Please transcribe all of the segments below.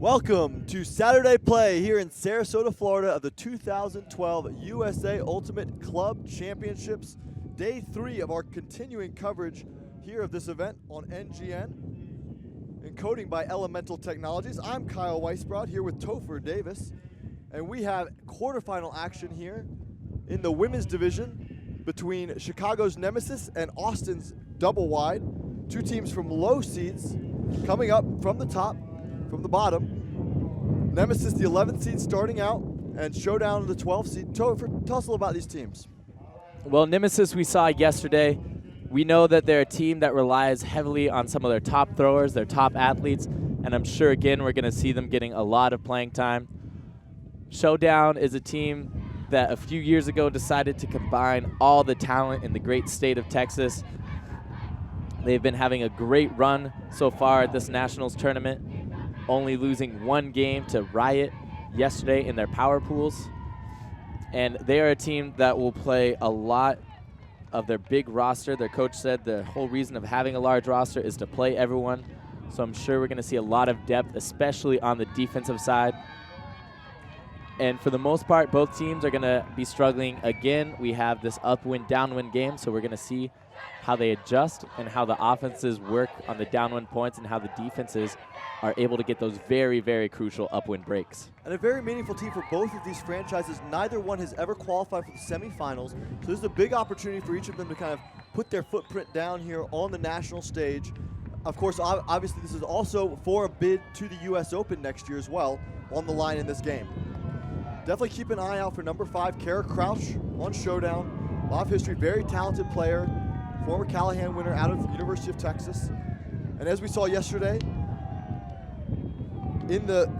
Welcome to Saturday Play here in Sarasota, Florida of the 2012 USA Ultimate Club Championships. Day 3 of our continuing coverage here of this event on NGN. Encoding by Elemental Technologies. I'm Kyle Weisbrod here with Topher Davis. And we have quarterfinal action here in the women's division between Chicago's Nemesis and Austin's Double Wide. Two teams from low seeds coming up from the top, from the bottom. Nemesis, the 11th seed starting out, and Showdown, the 12th seed. Topher, tell us a little about these teams. Well, Nemesis we saw yesterday. We know that they're a team that relies heavily on some of their top throwers, their top athletes, and I'm sure, again, we're going to see them getting a lot of playing time. Showdown is a team that a few years ago decided to combine all the talent in the great state of Texas. They've been having a great run so far at this Nationals tournament, only losing one game to Riot yesterday in their power pools. And they are a team that will play a lot of their big roster. Their coach said the whole reason of having a large roster is to play everyone. So I'm sure we're going to see a lot of depth, especially on the defensive side. And for the most part, both teams are going to be struggling. Again, we have this upwind, downwind game, so we're going to see how they adjust and how the offenses work on the downwind points and how the defenses are able to get those very, very crucial upwind breaks. And a very meaningful team for both of these franchises. Neither one has ever qualified for the semifinals, so this is a big opportunity for each of them to kind of put their footprint down here on the national stage. Of course, obviously this is also for a bid to the US Open next year as well on the line in this game. Definitely keep an eye out for number 5, Kara Crouch on Showdown. A lot of history, very talented player, former Callahan winner out of the University of Texas. And as we saw yesterday, in the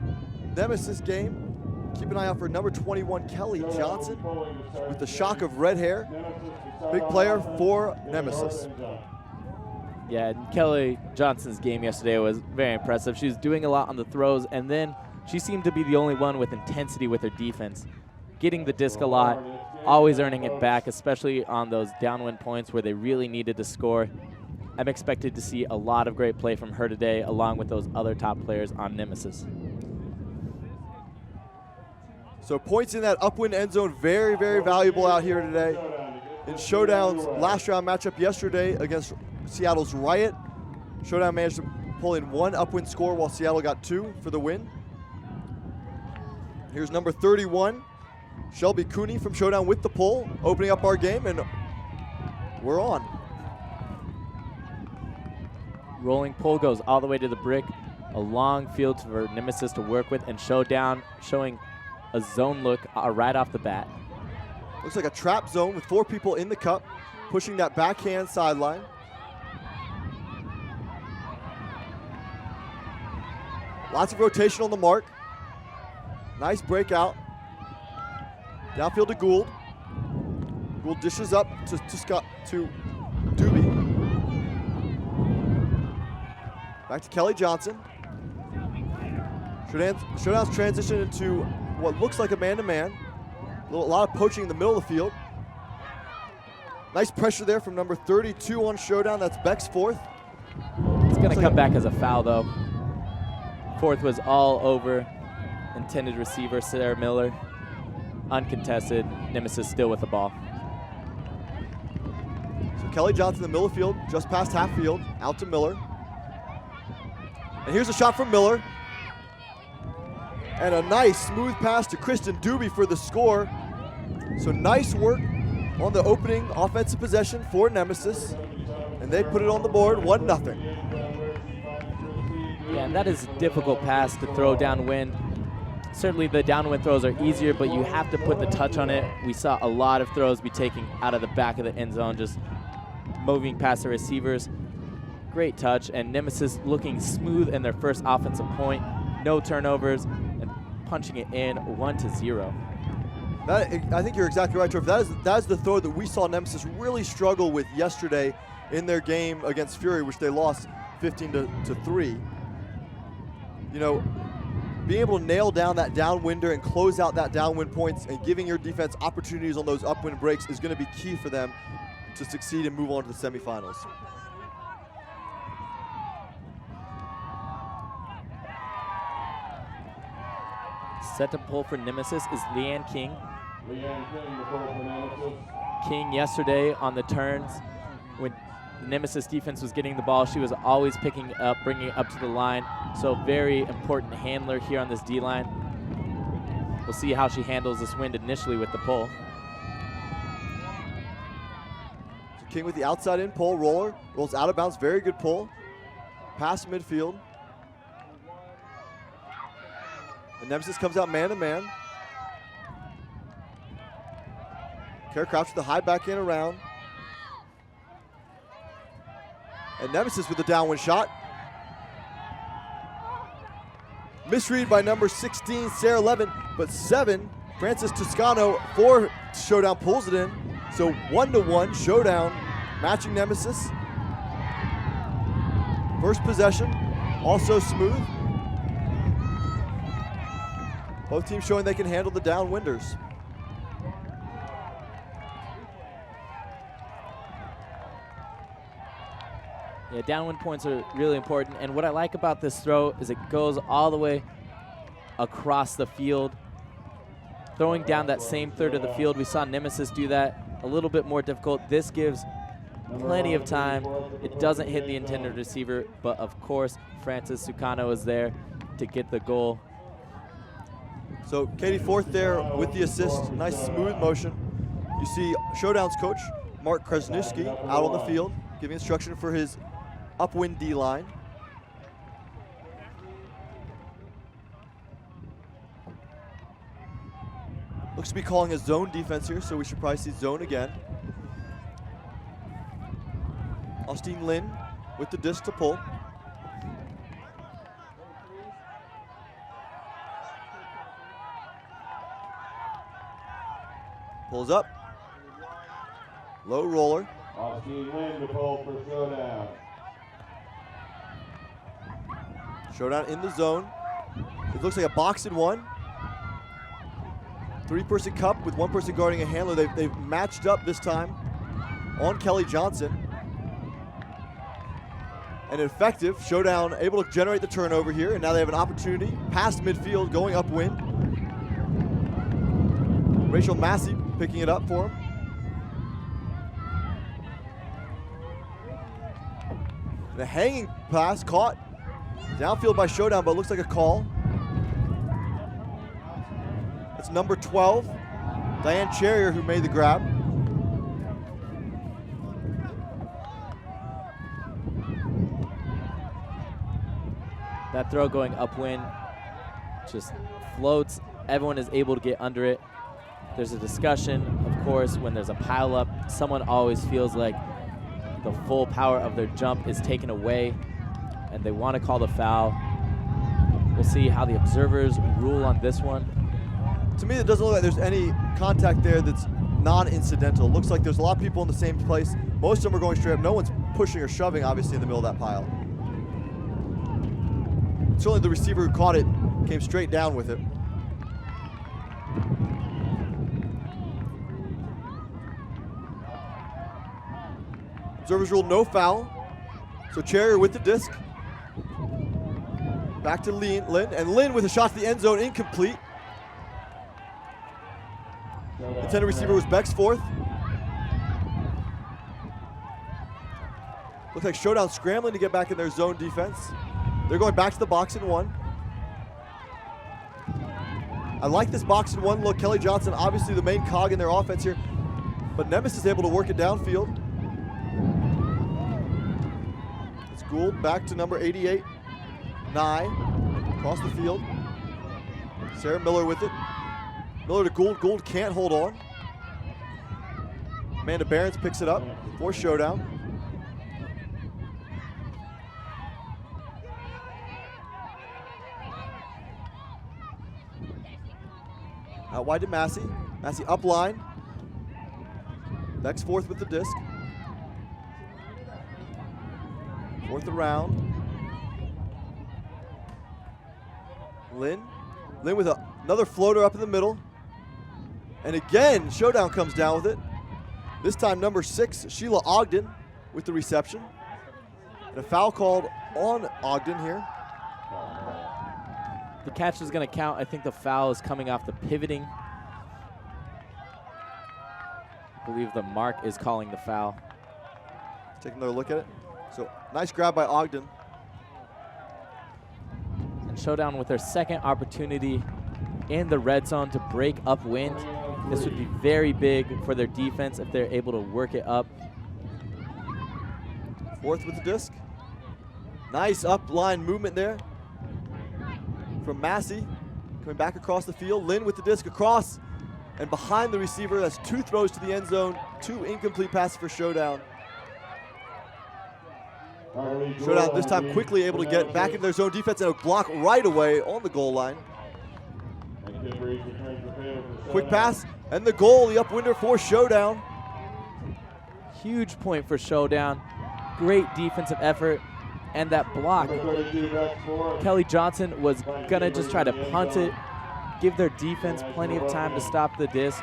Nemesis game, keep an eye out for number 21, Kelly Johnson, with the shock of red hair. Big player for Nemesis. Yeah, and Kelly Johnson's game yesterday was very impressive. She was doing a lot on the throws, and then she seemed to be the only one with intensity with her defense, getting the disc a lot, always earning it back, especially on those downwind points where they really needed to score. I'm expected to see a lot of great play from her today, along with those other top players on Nemesis. So points in that upwind end zone, very, very valuable out here today. In Showdown's last round matchup yesterday against Seattle's Riot, Showdown managed to pull in 1 upwind score while Seattle got 2 for the win. Here's number 31, Shelby Cooney from Showdown with the pull, opening up our game, and we're on. Rolling pull goes all the way to the brick. A long field for Nemesis to work with, and Showdown showing a zone look right off the bat. Looks like a trap zone with 4 people in the cup, pushing that backhand sideline. Lots of rotation on the mark. Nice breakout. Downfield to Gould. Gould dishes up to Doobie. Back to Kelly Johnson. Showdown's transition into what looks like a man-to-man. A lot of poaching in the middle of the field. Nice pressure there from number 32 on Showdown. That's Beck's 4th. It's going to come back as a foul, though. 4th was all over intended receiver, Sarah Miller. Uncontested. Nemesis still with the ball. So Kelly Johnson in the middle of the field, just past half field, out to Miller. And here's a shot from Miller. And a nice smooth pass to Kristen Doobie for the score. So nice work on the opening offensive possession for Nemesis. And they put it on the board, 1-0. Yeah, and that is a difficult pass to throw downwind. Certainly the downwind throws are easier, but you have to put the touch on it. We saw a lot of throws be taken out of the back of the end zone, just moving past the receivers. Great touch, and Nemesis looking smooth in their first offensive point. No turnovers, and punching it in 1-0. I think you're exactly right, Trevor. That is the throw that we saw Nemesis really struggle with yesterday in their game against Fury, which they lost 15-3. You know, being able to nail down that downwinder and close out that downwind points and giving your defense opportunities on those upwind breaks is going to be key for them to succeed and move on to the semifinals. Set to pull for Nemesis is Leanne King. Leanne King, the pull for Nemesis. King yesterday on the turns, when the Nemesis defense was getting the ball, she was always picking it up, bringing it up to the line. So very important handler here on this D-line. We'll see how she handles this wind initially with the pull. So King with the outside in pull, roller, rolls out of bounds, very good pull. Past midfield. And Nemesis comes out man to man. Kara Crouch with the high back in around. And Nemesis with the downwind shot. Misread by number 16, Sarah Levin, but 7, Frances Toscano for Showdown pulls it in. So 1-1, Showdown matching Nemesis. First possession, also smooth. Both teams showing they can handle the downwinders. Yeah, downwind points are really important, and what I like about this throw is it goes all the way across the field, throwing down that same third of the field. We saw Nemesis do that, a little bit more difficult. This gives plenty of time. It doesn't hit the intended receiver, but of course, Frances Toscano is there to get the goal. So Katie Forth there with the assist, nice smooth motion. You see Showdown's coach, Mark Krasniewski, out on the field, giving instruction for his upwind D-line. Looks to be calling a zone defense here, so we should probably see zone again. Austin Lin with the disc to pull. Pulls up. Low roller. Austin Lin to pull for Showdown. Showdown in the zone. It looks like a box and one. 3-person cup with 1 person guarding a handler. They've matched up this time on Kelly Johnson. And effective. Showdown able to generate the turnover here, and now they have an opportunity past midfield going upwind. Rachel Massey picking it up for him. The hanging pass caught downfield by Showdown, but looks like a call. It's number 12, Diane Cherrier, who made the grab. That throw going upwind just floats. Everyone is able to get under it. There's a discussion, of course, when there's a pile up. Someone always feels like the full power of their jump is taken away, and they want to call the foul. We'll see how the observers rule on this one. To me, it doesn't look like there's any contact there that's non-incidental. Looks like there's a lot of people in the same place. Most of them are going straight up. No one's pushing or shoving, obviously, in the middle of that pile. Certainly the receiver who caught it came straight down with it. Observers ruled no foul. So Cherrier with the disc. Back to Lynn, and Lynn with a shot to the end zone, incomplete. Intended receiver was Bexforth. Looks like Showdown scrambling to get back in their zone defense. They're going back to the box and one. I like this box and one look. Kelly Johnson, obviously the main cog in their offense here, but Nemesis is able to work it downfield. It's Gould back to number 88, Nye, across the field. Sarah Miller with it. Miller to Gould. Gould can't hold on. Amanda Behrens picks it up for Showdown. Out wide to Massey. Massey up line. Bexforth with the disc. Fourth around. Lynn. Lynn with another floater up in the middle. And again, Showdown comes down with it. This time number 6, Sheila Ogden with the reception. And a foul called on Ogden here. The catch is going to count. I think the foul is coming off the pivoting. I believe the mark is calling the foul. Take another look at it. So nice grab by Ogden. And Showdown with their second opportunity in the red zone to break upwind. This would be very big for their defense if they're able to work it up. Fourth with the disc. Nice up line movement there from Massey. Coming back across the field. Lynn with the disc across and behind the receiver. That's 2 throws to the end zone. 2 incomplete passes for Showdown. Showdown this time quickly able to get back into their zone defense and a block right away on the goal line. Quick pass and the goal, the upwinder for Showdown. Huge point for Showdown. Great defensive effort. And that block, Kelly Johnson was gonna just try to punt it, give their defense plenty of time to stop the disc.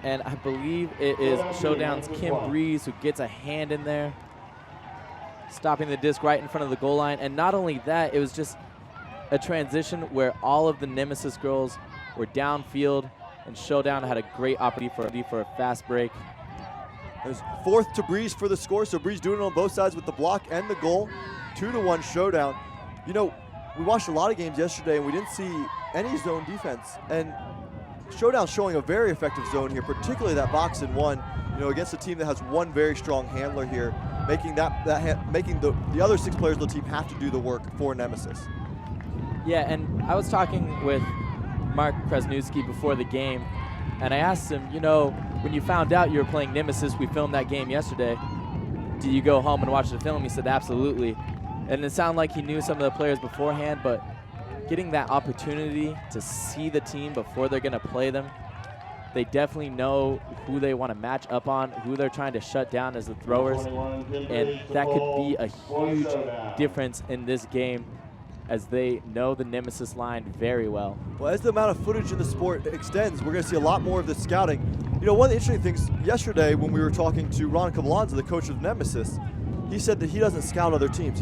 And I believe it is Showdown's Kim Breeze who gets a hand in there, stopping the disc right in front of the goal line. And not only that, it was just a transition where all of the Nemesis girls were downfield, and Showdown had a great opportunity for a fast break. There's 4th to Breeze for the score, so Breeze doing it on both sides with the block and the goal. 2-1 Showdown. You know, we watched a lot of games yesterday and we didn't see any zone defense. And Showdown showing a very effective zone here, particularly that box and one, you know, against a team that has one very strong handler here, making making the other 6 players of the team have to do the work for Nemesis. Yeah, and I was talking with Mark Krasnewski before the game, and I asked him, you know, when you found out you were playing Nemesis, we filmed that game yesterday, did you go home and watch the film? He said, absolutely. And it sounded like he knew some of the players beforehand, but getting that opportunity to see the team before they're going to play them, they definitely know who they want to match up on, who they're trying to shut down as the throwers, and that could be a huge difference in this game, as they know the Nemesis line very well. Well, as the amount of footage in the sport extends, we're going to see a lot more of this scouting. You know, one of the interesting things yesterday when we were talking to Ron Cabalanza, the coach of Nemesis, he said that he doesn't scout other teams.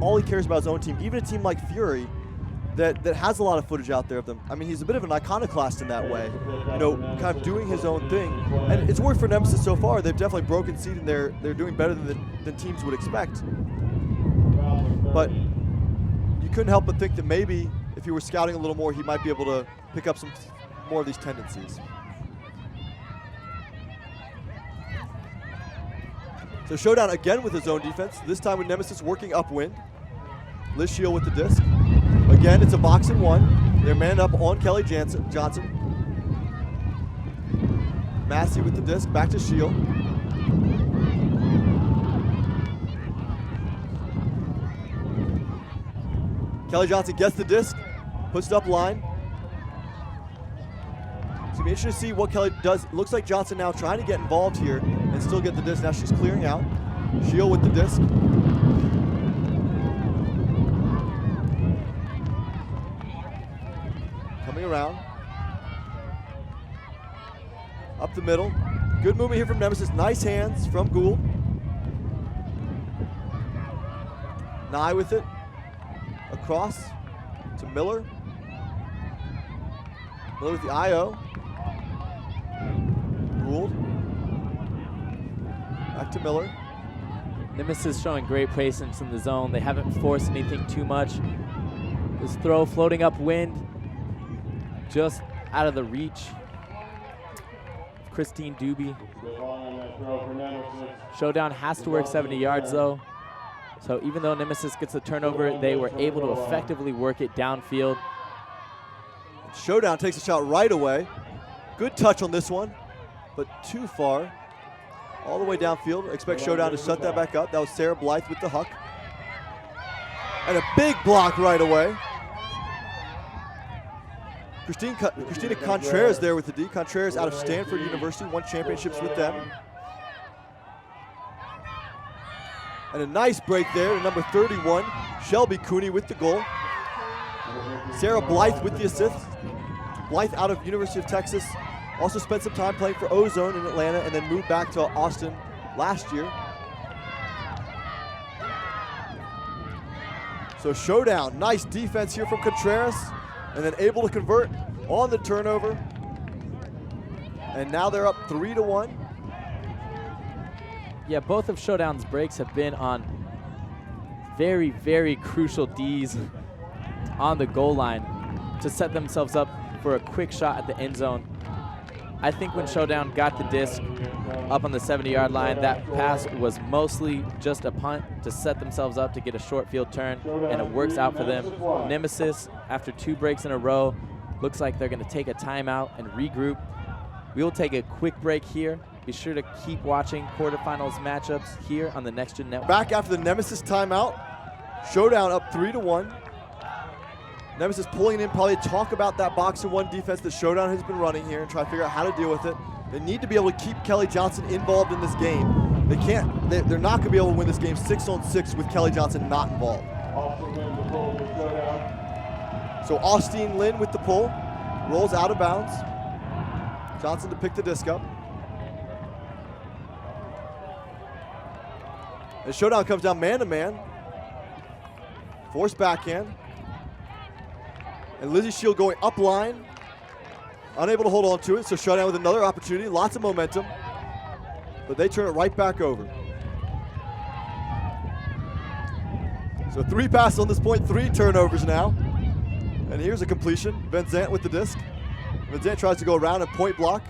All he cares about is his own team. Even a team like Fury that has a lot of footage out there of them. I mean, he's a bit of an iconoclast in that way, you know, kind of doing his own thing. And it's worked for Nemesis so far. They've definitely broken seed and they're doing better than teams would expect. But you couldn't help but think that maybe if he were scouting a little more, he might be able to pick up some more of these tendencies. So Showdown again with his own defense, this time with Nemesis working upwind. Liz Shield with the disc. Again, it's a box and one. They're manned up on Kelly Johnson. Massey with the disc, back to Shield. Kelly Johnson gets the disc, puts it up line. It's gonna be interesting to see what Kelly does. It looks like Johnson now trying to get involved here and still get the disc. Now she's clearing out. Shield with the disc. Coming around. Up the middle. Good movement here from Nemesis. Nice hands from Gould. Nye with it. Across to Miller. Miller with the IO. Gould. Back to Miller. Nemesis showing great patience in the zone. They haven't forced anything too much. This throw floating upwind, just out of the reach of Christine Doobie. Showdown has to work 70 yards though. So even though Nemesis gets the turnover, they were able to effectively work it downfield. Showdown takes a shot right away. Good touch on this one, but too far. All the way downfield. Expect Showdown to shut that back up. That was Sarah Blythe with the huck. And a big block right away. Christina Contreras there with the D. Contreras out of Stanford University, won championships with them. And a nice break there to number 31, Shelby Cooney with the goal. Sarah Blythe with the assist. Blythe out of University of Texas. Also spent some time playing for Ozone in Atlanta and then moved back to Austin last year. So Showdown, nice defense here from Contreras, and then able to convert on the turnover. And now they're up 3-1. Yeah, both of Showdown's breaks have been on very, very crucial Ds on the goal line to set themselves up for a quick shot at the end zone. I think when Showdown got the disc up on the 70-yard line, that pass was mostly just a punt to set themselves up to get a short field turn, and it works out for them. Nemesis, after 2 breaks in a row, looks like they're going to take a timeout and regroup. We will take a quick break here. Be sure to keep watching quarterfinals matchups here on the Next Gen Network. Back after the Nemesis timeout, Showdown up 3-1. Nemesis pulling in, probably talk about that boxer one defense that Showdown has been running here and try to figure out how to deal with it. They need to be able to keep Kelly Johnson involved in this game. They can't, they're not gonna be able to win this game 6-on-6 with Kelly Johnson not involved. So Austin Lynn with the pull, rolls out of bounds. Johnson to pick the disc up. And Showdown comes down man-to-man. Forced backhand. And Lizzie Shield going up line. Unable to hold on to it, so Showdown with another opportunity. Lots of momentum. But they turn it right back over. So 3 passes on this point, 3 turnovers now. And here's a completion. Van Zant with the disc. Van Zant tries to go around and point block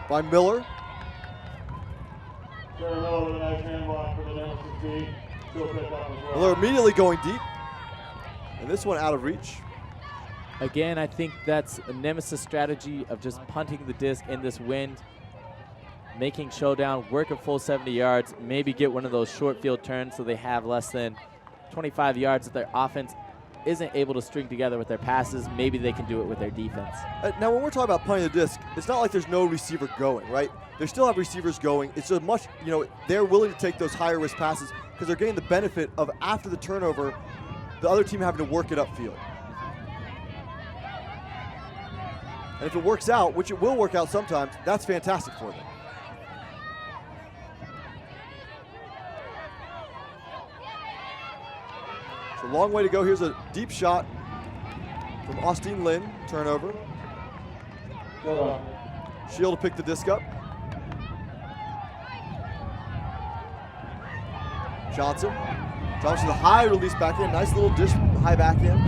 by Miller. Miller immediately going deep. And this one out of reach. Again, I think that's a Nemesis strategy of just punting the disc in this wind, making Showdown work a full 70 yards, maybe get one of those short field turns so they have less than 25 yards that their offense isn't able to string together with their passes. Maybe they can do it with their defense. Now, when we're talking about punting the disc, it's not like there's no receiver going, right? They still have receivers going. It's just much, they're willing to take those higher risk passes because they're getting the benefit of after the turnover, the other team having to work it upfield. And if it works out, which it will work out sometimes, that's fantastic for them. It's a long way to go. Here's a deep shot from Austin Lynn, turnover. Shield to pick the disc up. Johnson. Johnson, the high release backhand. Nice little dish, high backhand.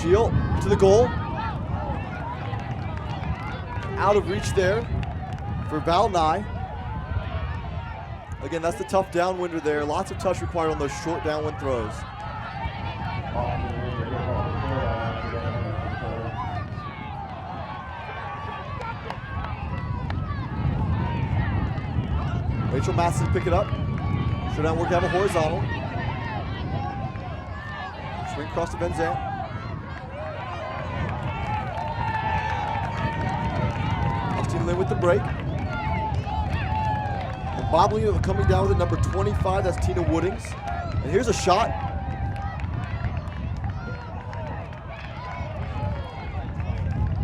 Shield to the goal. Out of reach there for Val Nye. Again, that's the tough downwinder there. Lots of touch required on those short downwind throws. Rachel Masson to pick it up. Showdown work out a horizontal. Swing across to Van Zant. Austin Lynn with the break. And bobbling, coming down with it, number 25, that's Tina Woodings. And here's a shot.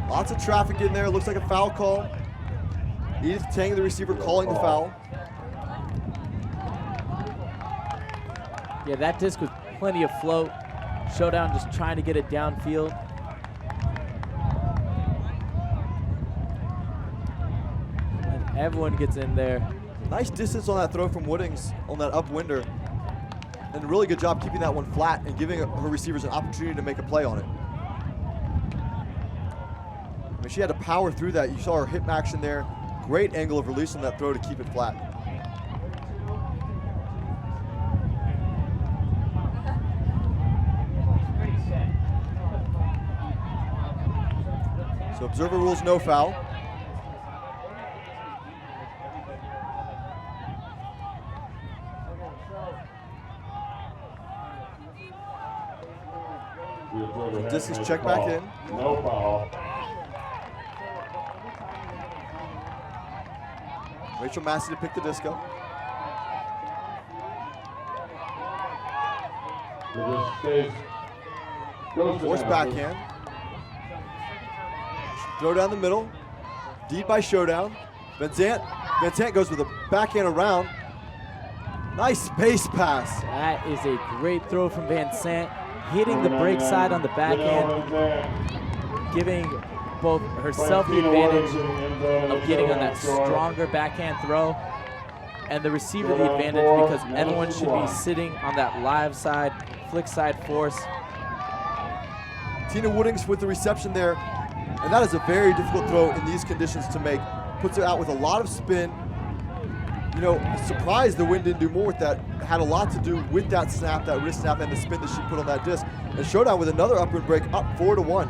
Lots of traffic in there, looks like a foul call. Edith Tang, the receiver, calling the foul. Yeah, that disc with plenty of float. Showdown just trying to get it downfield. And everyone gets in there. Nice distance on that throw from Woodings on that upwinder. And a really good job keeping that one flat and giving her receivers an opportunity to make a play on it. I mean, she had to power through that. You saw her hip action there. Great angle of release on that throw to keep it flat. So observer rules no foul. The disc is checked back in. No foul. Rachel Massey to pick the disc up. Force backhand. Throw down the middle. Deep by Showdown. Van Zant goes with a backhand around. Nice space pass. That is a great throw from Van Sant, hitting the break side on the backhand, giving both herself the advantage of getting on that stronger backhand throw, and the receiver the advantage because everyone should be sitting on that live side, flick side force. Tina Woodings with the reception there, and that is a very difficult throw in these conditions to make. Puts her out with a lot of spin. You know, surprised the wind didn't do more with that. Had a lot to do with that snap, that wrist snap, and the spin that she put on that disc. And Showdown with another upwind break, up 4-1.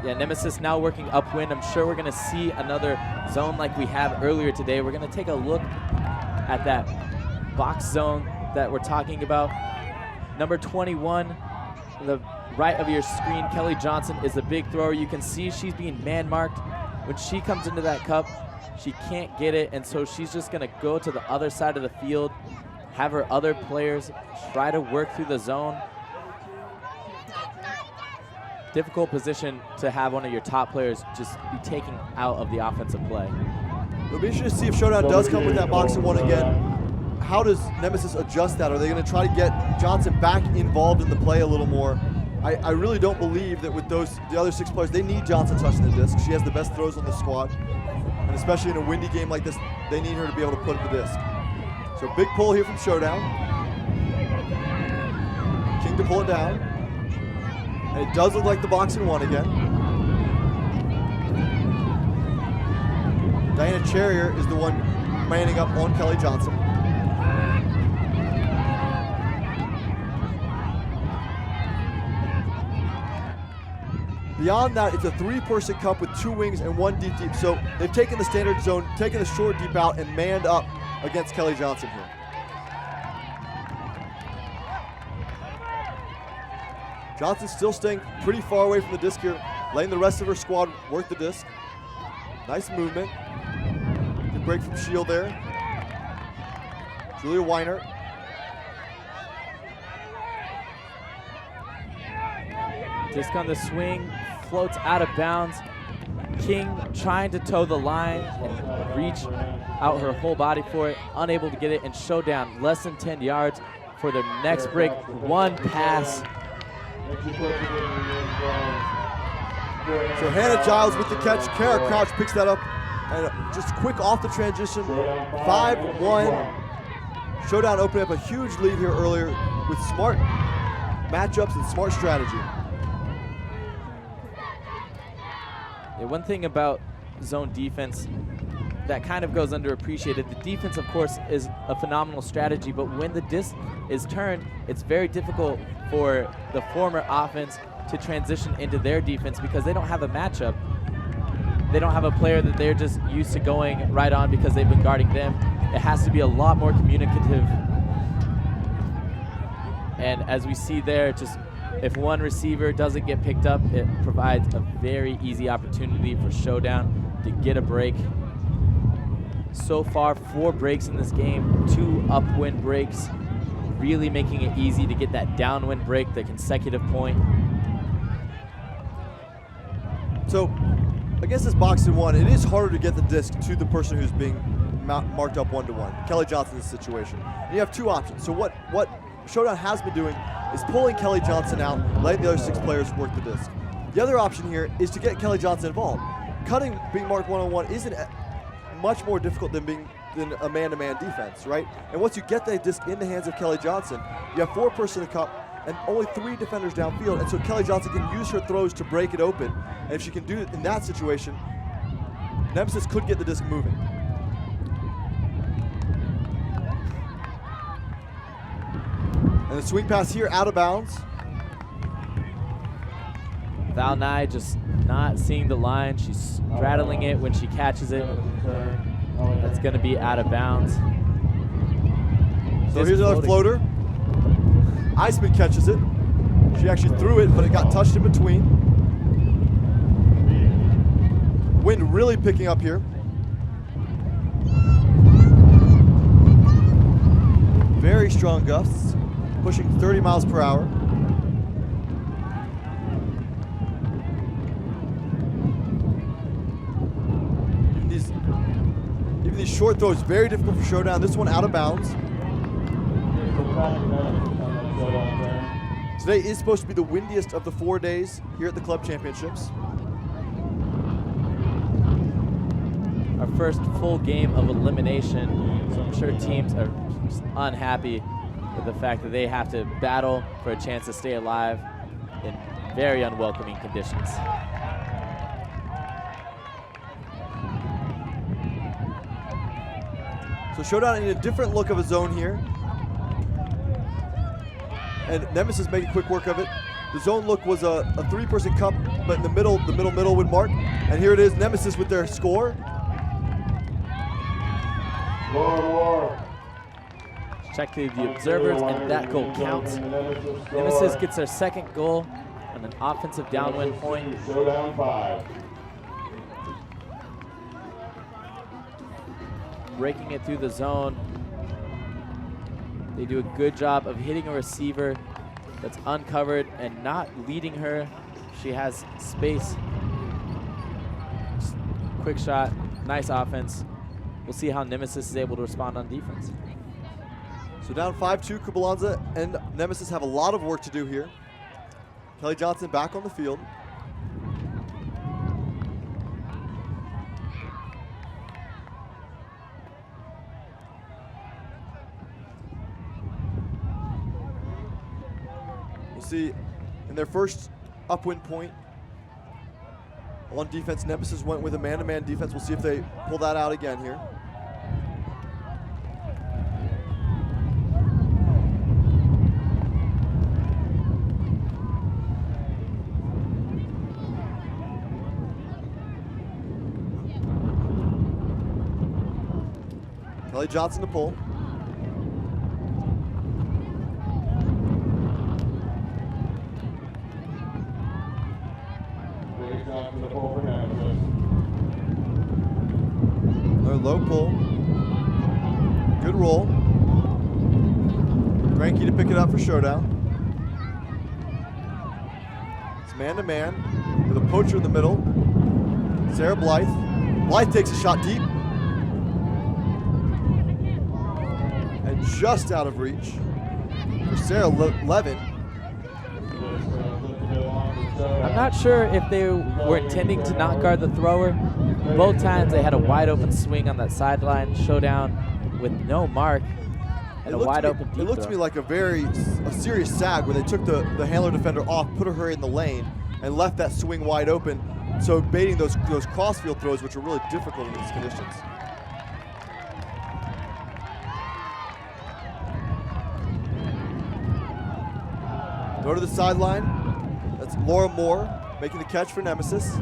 Yeah, Nemesis now working upwind. I'm sure we're gonna see another zone like we have earlier today. We're gonna take a look at that box zone that we're talking about. Number 21, the right of your screen, Kelly Johnson is the big thrower. You can see she's being man marked. When she comes into that cup, she can't get it, and so she's just gonna go to the other side of the field, have her other players try to work through the zone. Difficult position to have one of your top players just be taken out of the offensive play. It'll be interesting to see if Showdown does come with that boxing one again. How does Nemesis adjust that? Are they gonna try to get Johnson back involved in the play a little more? I really don't believe that with the other 6 players, they need Johnson touching the disc. She has the best throws on the squad. And especially in a windy game like this, they need her to be able to put the disc. So big pull here from Showdown. King to pull it down. And it does look like the boxing one again. Diana Charrier is the one manning up on Kelly Johnson. Beyond that, it's a 3-person cup with 2 wings and 1 deep. So they've taken the standard zone, taken the short deep out, and manned up against Kelly Johnson here. Johnson still staying pretty far away from the disc here, letting the rest of her squad work the disc. Nice movement. Good break from Shield there. Julia Weiner. Disc on the swing, floats out of bounds. King trying to toe the line and reach out her whole body for it, unable to get it, and Showdown less than 10 yards for their next break. 1 pass. So Hannah Giles with the catch. Kara Crouch picks that up, and just quick off the transition. 5-1. Showdown opened up a huge lead here earlier with smart matchups and smart strategy. Yeah, one thing about zone defense that kind of goes underappreciated, the defense, of course, is a phenomenal strategy, but when the disc is turned, it's very difficult for the former offense to transition into their defense because they don't have a matchup. They don't have a player that they're just used to going right on because they've been guarding them. It has to be a lot more communicative. And as we see there, just if one receiver doesn't get picked up, it provides a very easy opportunity for Showdown to get a break. So far, 4 breaks in this game, 2 upwind breaks, really making it easy to get that downwind break, the consecutive point. So against this boxing one, it is harder to get the disc to the person who's being marked up 1-to-1. Kelly Johnson's situation. And you have 2 options. So what Showdown has been doing is pulling Kelly Johnson out, letting the other 6 players work the disc. The other option here is to get Kelly Johnson involved. Cutting being marked 1-on-1 isn't much more difficult than a man-to-man defense, right? And once you get that disc in the hands of Kelly Johnson, you have 4-person in the cup and only 3 defenders downfield, and so Kelly Johnson can use her throws to break it open. And if she can do it in that situation, Nemesis could get the disc moving. And the swing pass here out of bounds. Val Nye just not seeing the line. She's straddling it when she catches it. That's going to be out of bounds. So here's another floater. Iceman catches it. She actually threw it, but it got touched in between. Wind really picking up here. Very strong gusts, pushing 30 miles per hour. short throw is very difficult for Showdown. This one out of bounds. Today is supposed to be the windiest of the 4 days here at the club championships. Our first full game of elimination, so I'm sure teams are just unhappy with the fact that they have to battle for a chance to stay alive in very unwelcoming conditions. So Showdown in a different look of a zone here. And Nemesis making quick work of it. The zone look was a three-person cup, but in the middle would mark. And here it is, Nemesis with their score. Check the observers, and that goal counts. Nemesis gets their second goal and an offensive downwind point. Showdown 5. Breaking it through the zone. They do a good job of hitting a receiver that's uncovered and not leading her. She has space. Just quick shot, nice offense. We'll see how Nemesis is able to respond on defense. So down 5-2, Kubalanza and Nemesis have a lot of work to do here. Kelly Johnson back on the field. We'll see in their first upwind point on defense, Nemesis went with a man-to-man defense. We'll see if they pull that out again here. Kelly Johnson to pull. Another low pull. Good roll. Granke to pick it up for Showdown. It's man-to-man with a poacher in the middle. Sarah Blythe. Blythe takes a shot deep. And just out of reach for Sarah Levin. I'm not sure if they were intending to not guard the thrower. Both times they had a wide open swing on that sideline. Showdown with no mark and a wide open deep It looked to me like a serious sag where they took the handler defender off, put her in the lane, and left that swing wide open. So baiting those crossfield throws, which are really difficult in these conditions. Go to the sideline. That's Laura Moore making the catch for Nemesis.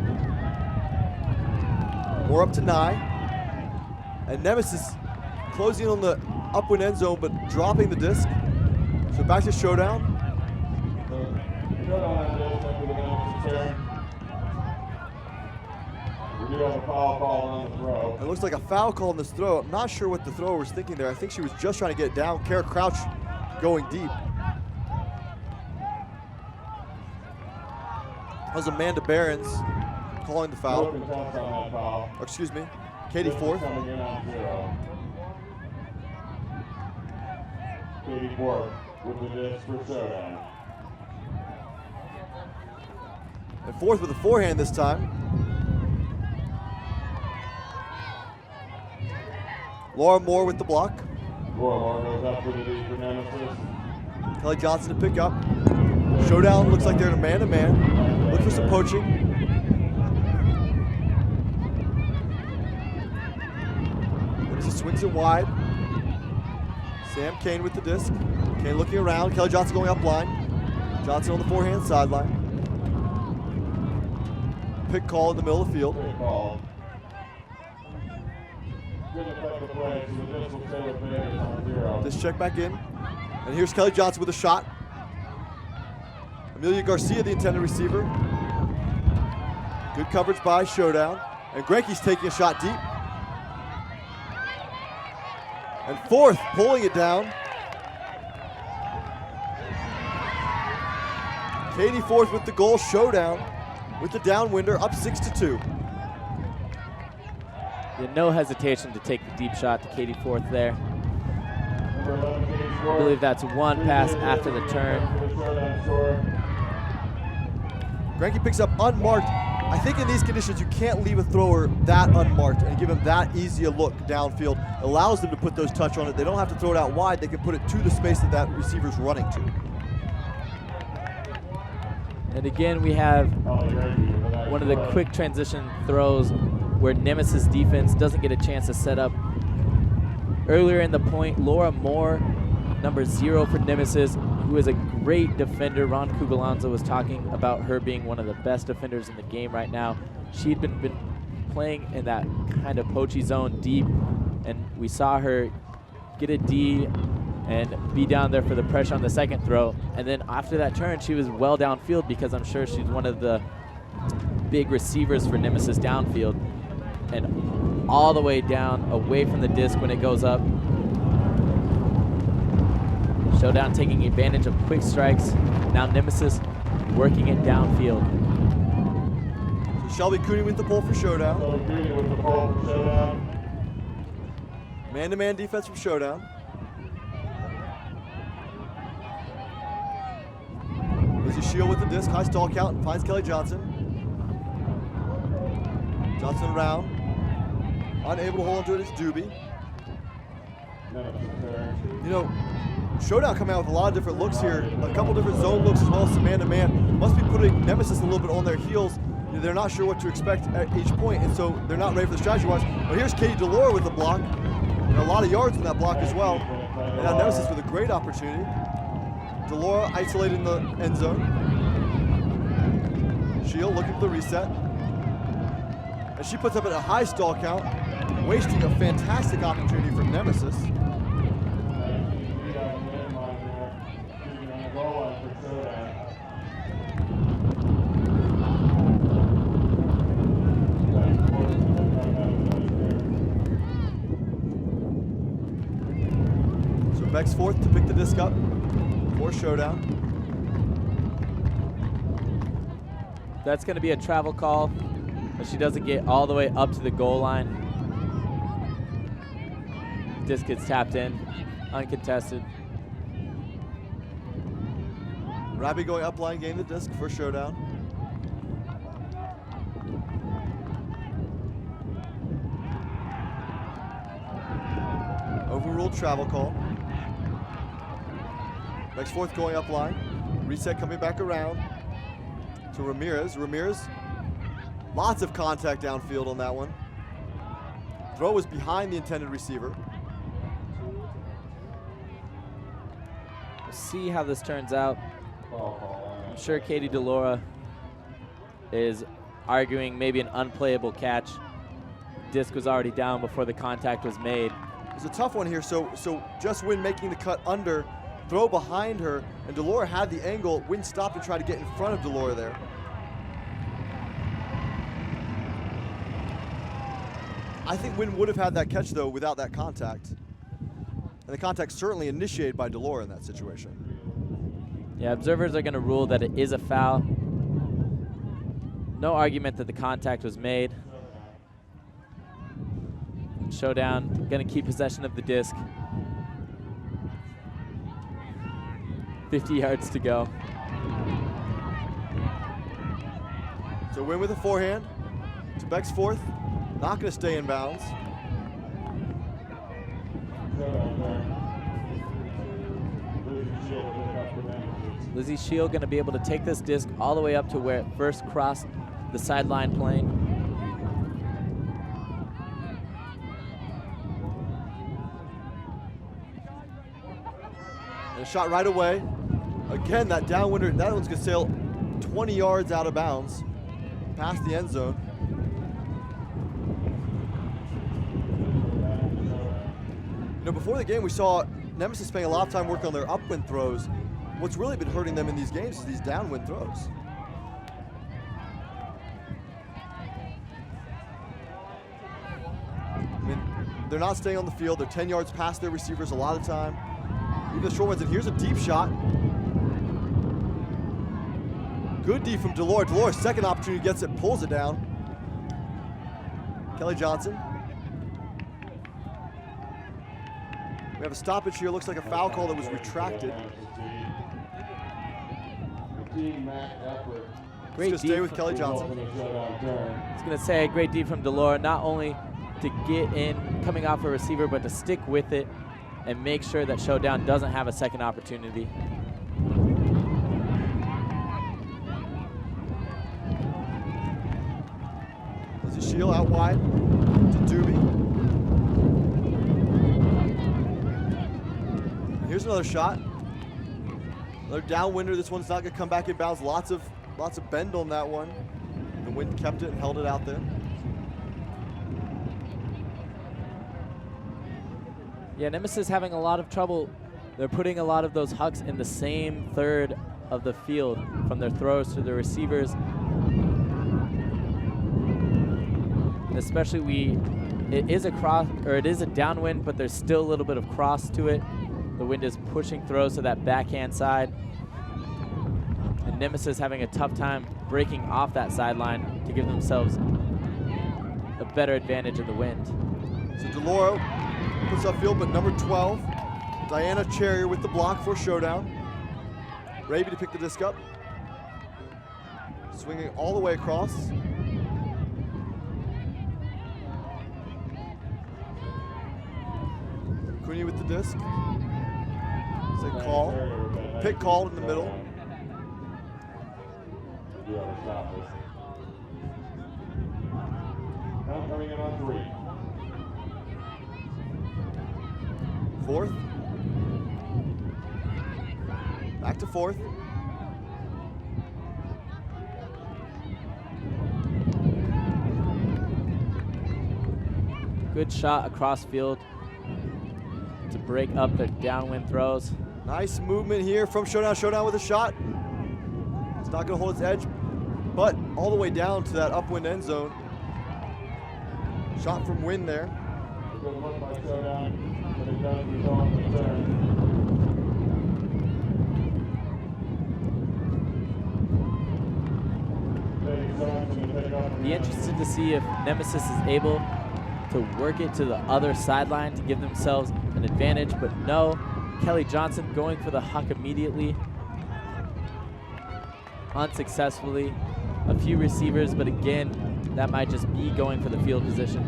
Moore up to 9. And Nemesis closing on the upwind end zone, but dropping the disc. So back to Showdown. We do have a foul call on the throw. It looks like a foul call on this throw. I'm not sure what the thrower was thinking there. I think she was just trying to get it down. Kara Crouch going deep. That was Amanda Behrens calling the foul. Or excuse me, Katie Forth. Coming in on 0. Katie Forth with the disc for Showdown. And Forth with a forehand this time. Laura Moore with the block. Laura Moore goes up for the D for Nemesis. Kelly Johnson to pick up. Showdown looks like they're in a man-to-man. Look for some poaching. Nemesis swings it wide. Sam Kane with the disc. Kane looking around. Kelly Johnson going up line. Johnson on the forehand sideline. Pick call in the middle of the field. Good call. Good effective play, so the disc will stay with Vegas on 0. Disc check back in. And here's Kelly Johnson with a shot. Amelia Garcia, the intended receiver. Good coverage by Showdown. And Granke's taking a shot deep. And Forth pulling it down. Katie Forth with the goal. Showdown with the downwinder up 6-2. No hesitation to take the deep shot to Katie Forth there. Number 11, Katie I Forth. believe that's one pass after the turn. Granke picks up unmarked. I think in these conditions, you can't leave a thrower that unmarked and give him that easy a look downfield. It allows them to put those touch on it. They don't have to throw it out wide. They can put it to the space that that receiver's running to. And again, we have one of the quick transition throws where Nemesis defense doesn't get a chance to set up. Earlier in the point, Laura Moore, number 0 for Nemesis, who is a great defender. Ron Kugalanza was talking about her being one of the best defenders in the game right now. She'd been playing in that kind of poachy zone deep, and we saw her get a D and be down there for the pressure on the second throw. And then after that turn, she was well downfield because I'm sure she's one of the big receivers for Nemesis downfield. And all the way down, away from the disc when it goes up. Showdown taking advantage of quick strikes. Now Nemesis working it downfield. So Shelby Cooney with the pull for Showdown. Shelby Cooney with the pull for Showdown. Man-to-man defense from Showdown. Lizzie Shield with the disc, high stall count, and finds Kelly Johnson. Johnson around. Unable to hold onto it is Doobie. You know, Showdown coming out with a lot of different looks here, a couple different zone looks as well as some man-to-man. Must be putting Nemesis a little bit on their heels. You know, they're not sure what to expect at each point, and so they're not ready for the strategy watch. But here's Katie Delore with the block. And a lot of yards in that block as well. And now Nemesis with a great opportunity. Delore isolated in the end zone. Shield looking for the reset. And she puts up at a high stall count, wasting a fantastic opportunity from Nemesis. So Beck's Forth to pick the disc up for Showdown. That's going to be a travel call, but she doesn't get all the way up to the goal line. Disc gets tapped in, uncontested. Rabi going up line, getting the disc for Showdown. Overruled travel call. Beck's Forth going up line. Reset coming back around to Ramirez. Ramirez, lots of contact downfield on that one. Throw was behind the intended receiver. We'll see how this turns out. I'm sure Katie Delora is arguing maybe an unplayable catch. Disc was already down before the contact was made. It's a tough one here, so Just Win making the cut under, throw behind her, and Delora had the angle. Win stopped and tried to get in front of Delora there. I think Win would have had that catch, though, without that contact. And the contact certainly initiated by Delora in that situation. Yeah, observers are going to rule that it is a foul. No argument that the contact was made. Showdown going to keep possession of the disc. 50 yards to go. So Win with a forehand to Beck's Forth. Not going to stay in bounds. Lizzie Shield going to be able to take this disc all the way up to where it first crossed the sideline plane. And a shot right away. Again, that downwinder, that one's going to sail 20 yards out of bounds, past the end zone. You know, before the game, we saw Nemesis spending a lot of time working on their upwind throws. What's really been hurting them in these games is these downwind throws. I mean, they're not staying on the field. They're 10 yards past their receivers a lot of the time. Even the short ones, and here's a deep shot. Good D from Delore. Delore's second opportunity gets it, pulls it down. Kelly Johnson We have a stoppage here. Looks like a foul call that was retracted. Great Just stay with Kelly Johnson. I was going to say a great D from Delora, not only to get in coming off a receiver, but to stick with it and make sure that Showdown doesn't have a second opportunity. There's a shield out wide to Doobie. Here's another shot. Another downwinder. This one's not going to come back in bounds. Lots of bend on that one. The wind kept it and held it out there. Yeah, Nemesis having a lot of trouble. They're putting a lot of those hucks in the same third of the field, from their throws to the receivers. And especially it is a downwind, but there's still a little bit of cross to it. The wind is pushing throws to that backhand side. And Nemesis having a tough time breaking off that sideline to give themselves a better advantage of the wind. So Deloro puts upfield, but number 12, Diana Cherrier with the block for Showdown. Raby to pick the disc up. Swinging all the way across. Cooney with the disc. It's a call. Pick called in the middle. Now coming in on 3. Fourth. Back to fourth. Good shot across field to break up their downwind throws. Nice movement here from Showdown. Showdown with a shot. It's not going to hold its edge, but all the way down to that upwind end zone. Shot from wind there. Good work by Showdown, but it does result in return. Be interested to see if Nemesis is able to work it to the other sideline to give themselves an advantage, but no. Kelly Johnson going for the huck immediately. Unsuccessfully. A few receivers, but again, that might just be going for the field position.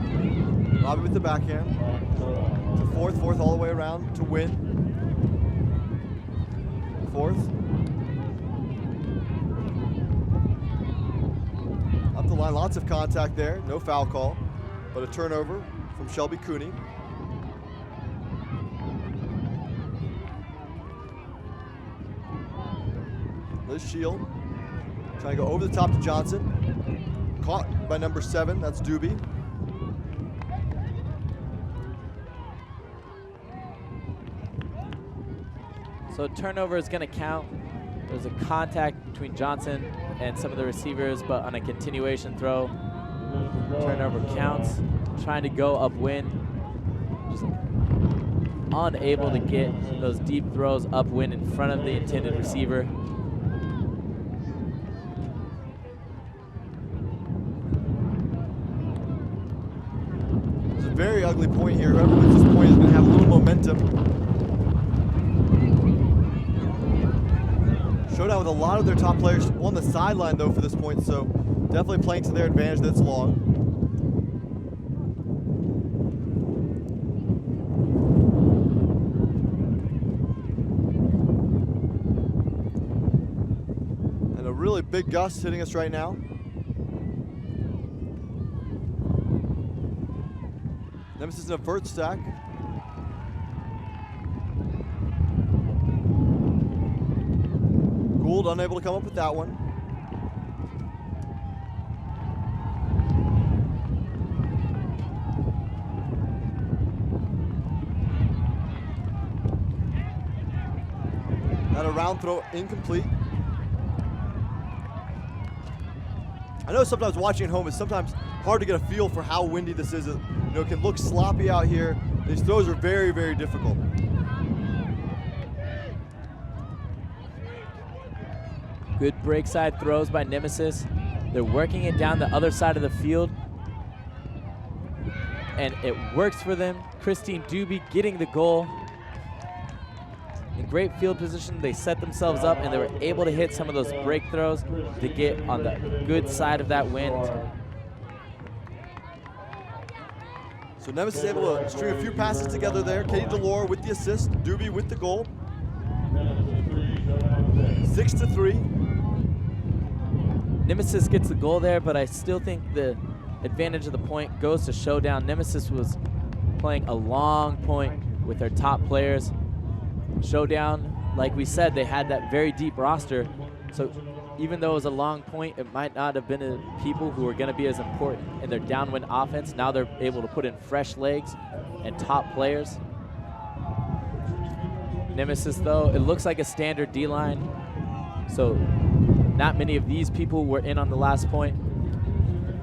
Robbie with the backhand. To fourth all the way around to win. Fourth. Up the line, lots of contact there. No foul call, but a turnover from Shelby Cooney. Liz Shield trying to go over the top to Johnson. Caught by number 7, that's Doobie. So turnover is going to count. There's a contact between Johnson and some of the receivers, but on a continuation throw, turnover counts. Trying to go upwind, just unable to get those deep throws upwind in front of the intended receiver. It's a very ugly point here. Whoever wins this point is going to have a little momentum. Showdown with a lot of their top players on the sideline, though, for this point, so definitely playing to their advantage that it's long. And a really big gust hitting us right now. Nemesis in a vert stack. Gould unable to come up with that one. And a round throw incomplete. I know sometimes watching at home is sometimes hard to get a feel for how windy this is. You know, it can look sloppy out here. These throws are very, very difficult. Good break side throws by Nemesis. They're working it down the other side of the field, and it works for them. Christine Doobie getting the goal in great field position. They set themselves up, and they were able to hit some of those break throws to get on the good side of that wind. So Nemesis is able to string a few passes together there. Katie Delore with the assist, Doobie with the goal. 6-3. Nemesis gets the goal there, but I still think the advantage of the point goes to Showdown. Nemesis was playing a long point with their top players. Showdown, like we said, they had that very deep roster, so even though it was a long point, it might not have been the people who were going to be as important in their downwind offense. Now they're able to put in fresh legs and top players. Nemesis, though, it looks like a standard D-line, so not many of these people were in on the last point.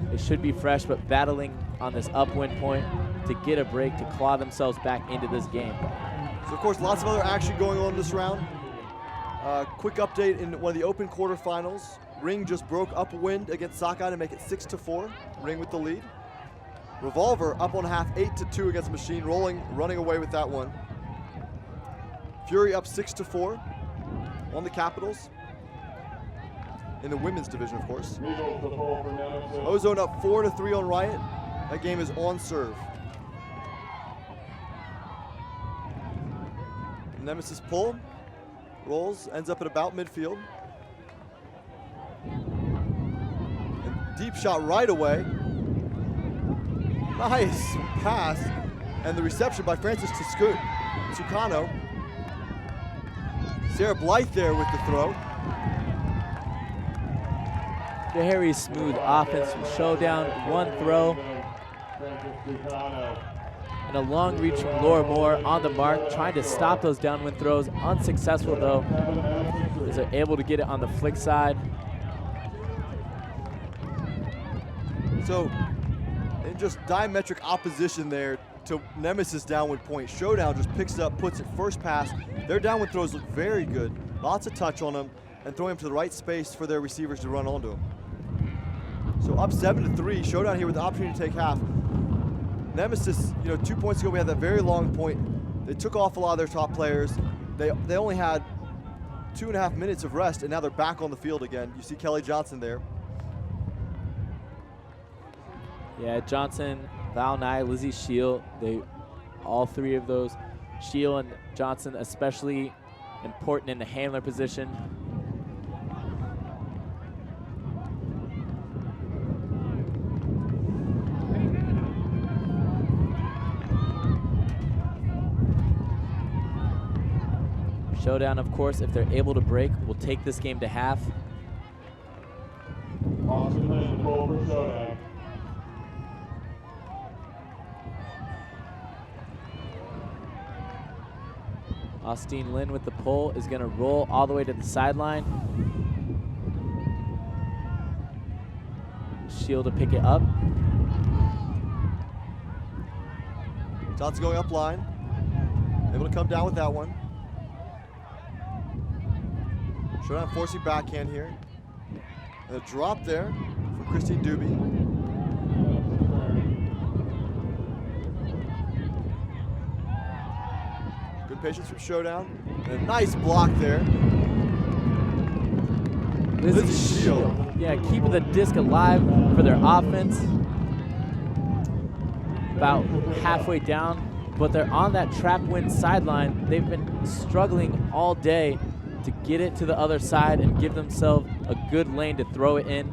They should be fresh, but battling on this upwind point to get a break, to claw themselves back into this game. So, of course, lots of other action going on this round. Quick update in one of the open quarterfinals. Ring just broke upwind against Sockeye to make it 6-4. Ring with the lead. Revolver up on half 8-2 against Machine, running away with that one. Fury up 6-4 on the Capitals. In the women's division, of course. Ozone up 4-3 on Riot. That game is on serve. Nemesis pull, rolls, ends up at about midfield. And deep shot right away. Nice pass. And the reception by Francis Tucano. Sarah Blythe there with the throw. Very smooth offense from Showdown. One throw. And a long reach from Laura Moore on the mark, trying to stop those downwind throws. Unsuccessful, though, as they're able to get it on the flick side. So, in just diametric opposition there to Nemesis downwind point, Showdown just picks it up, puts it first pass. Their downwind throws look very good. Lots of touch on them and throwing them to the right space for their receivers to run onto them. So up 7-3, Showdown here with the opportunity to take half. Nemesis, 2 points ago we had that very long point. They took off a lot of their top players. They only had 2.5 minutes of rest, and now they're back on the field again. You see Kelly Johnson there. Yeah, Johnson, Val Nye, Lizzie Shield, all three of those, Shield and Johnson especially important in the handler position. Showdown, of course, if they're able to break, will take this game to half. Austin Lynn, the goal for Showdown. Austin Lynn with the pull is going to roll all the way to the sideline. Shield to pick it up. Johnson going up line. Able to come down with that one. Showdown forcing backhand here. And a drop there from Christine Doobie. Good patience from Showdown. And a nice block there. Lizzie Shield. Yeah, keeping the disc alive for their offense. About halfway down, but they're on that trap wind sideline. They've been struggling all day to get it to the other side and give themselves a good lane to throw it in.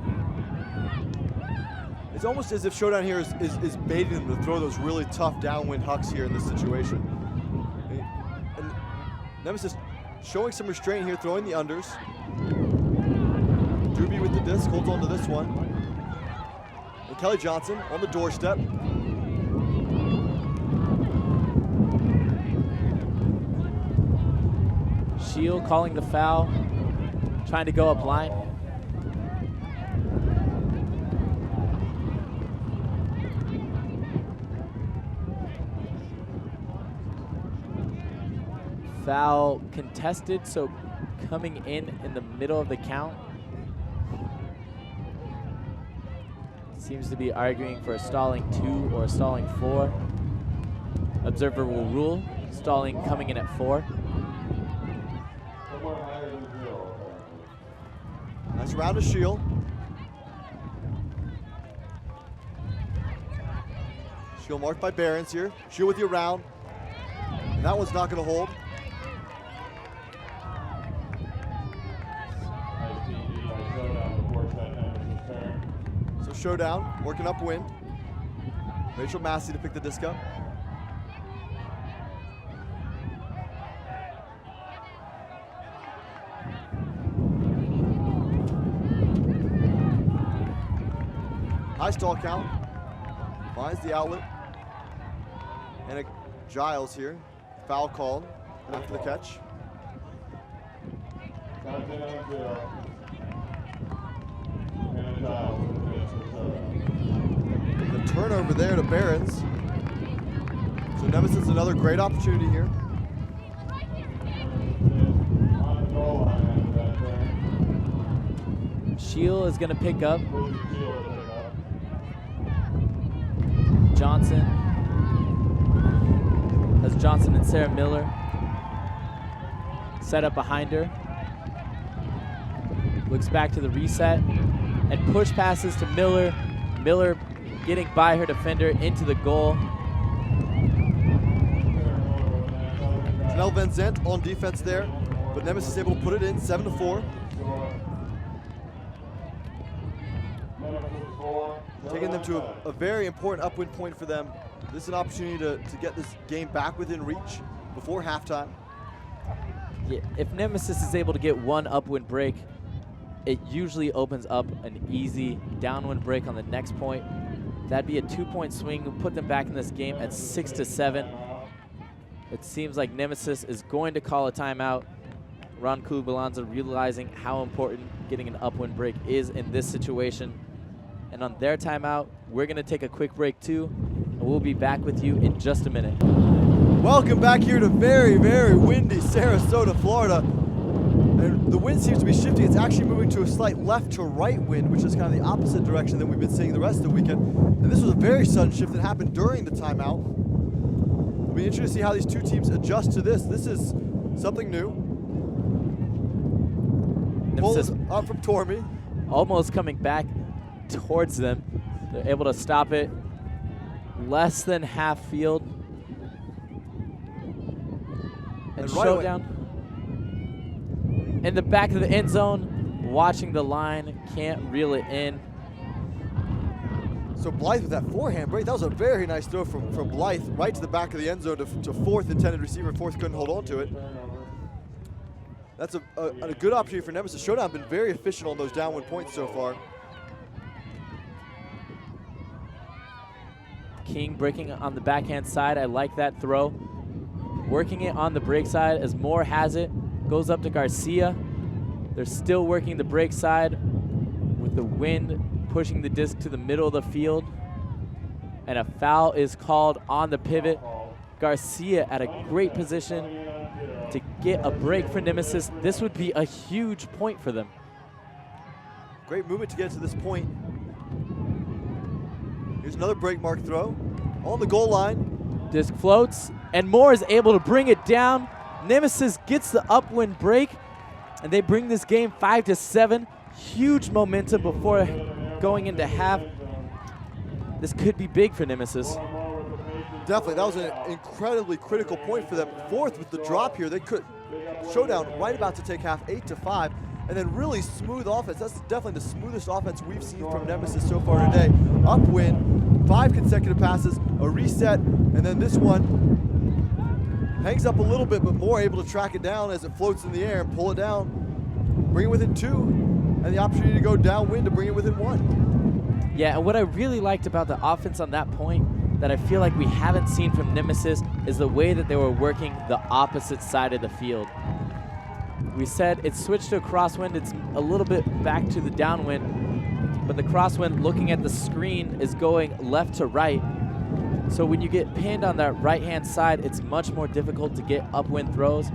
It's almost as if Showdown here is baiting them to throw those really tough downwind hucks here in this situation. And Nemesis showing some restraint here, throwing the unders. Doobie with the disc, holds on to this one. And Kelly Johnson on the doorstep. Shield calling the foul, trying to go up line. Foul contested, so coming in the middle of the count. Seems to be arguing for a stalling 2 or a stalling 4. Observer will rule, stalling coming in at 4. Nice round to Shield. Shield marked by Barons here. Shield with you around. And that one's not going to hold. So Showdown working upwind. Rachel Massey to pick the disc up. High stall count. Finds the outlet. And a Giles here. Foul called after the catch. The turnover there to Barons. So Nemesis another great opportunity here. Shield is going to pick up. Johnson. Has Johnson and Sarah Miller set up behind her. Looks back to the reset and push passes to Miller. Miller getting by her defender into the goal. Janelle Van Zandt on defense there, but Nemesis able to put it in 7-4. Taking them to a very important upwind point for them. This is an opportunity to get this game back within reach before halftime. Yeah, if Nemesis is able to get one upwind break, it usually opens up an easy downwind break on the next point. That'd be a 2-point swing, put them back in this game at 6-7. It seems like Nemesis is going to call a timeout. Ron Kubalanza realizing how important getting an upwind break is in this situation. And on their timeout, we're going to take a quick break too, and we'll be back with you in just a minute. Welcome back here to very, very windy Sarasota, Florida. And the wind seems to be shifting. It's actually moving to a slight left to right wind, which is kind of the opposite direction than we've been seeing the rest of the weekend. And this was a very sudden shift that happened during the timeout. It'll be interesting to see how these two teams adjust to this. This is something new. Nemesis Pull up from Tormey. almost coming back towards them. They're able to stop it less than half field. And right Showdown in the back of the end zone, watching the line, can't reel it in. So Blythe with that forehand break. That was a very nice throw from Blythe right to the back of the end zone to fourth intended receiver. Fourth couldn't hold on to it. That's a good opportunity for Nemesis. Showdown been very efficient on those downwind points so far. King breaking on the backhand side. I like that throw. Working it on the break side as Moore has it. Goes up to Garcia. They're still working the break side with the wind pushing the disc to the middle of the field. And a foul is called on the pivot. Garcia at a great position to get a break for Nemesis. This would be a huge point for them. Great movement to get to this point. Here's another break mark throw on the goal line. Disc floats, and Moore is able to bring it down. Nemesis gets the upwind break, and they bring this game 5-7. Huge momentum before going into half. This could be big for Nemesis. Definitely, that was an incredibly critical point for them. Fourth with the drop here, they could Showdown right about to take half 8-5, and then really smooth offense. That's definitely the smoothest offense we've seen from Nemesis so far today. Upwind, 5 consecutive passes, a reset, and then this one hangs up a little bit, but Moore able to track it down as it floats in the air and pull it down, bring it within 2, and the opportunity to go downwind to bring it within 1. Yeah, and what I really liked about the offense on that point that I feel like we haven't seen from Nemesis is the way that they were working the opposite side of the field. We said it's switched to a crosswind. It's a little bit back to the downwind, but the crosswind looking at the screen is going left to right. So when you get pinned on that right-hand side, it's much more difficult to get upwind throws.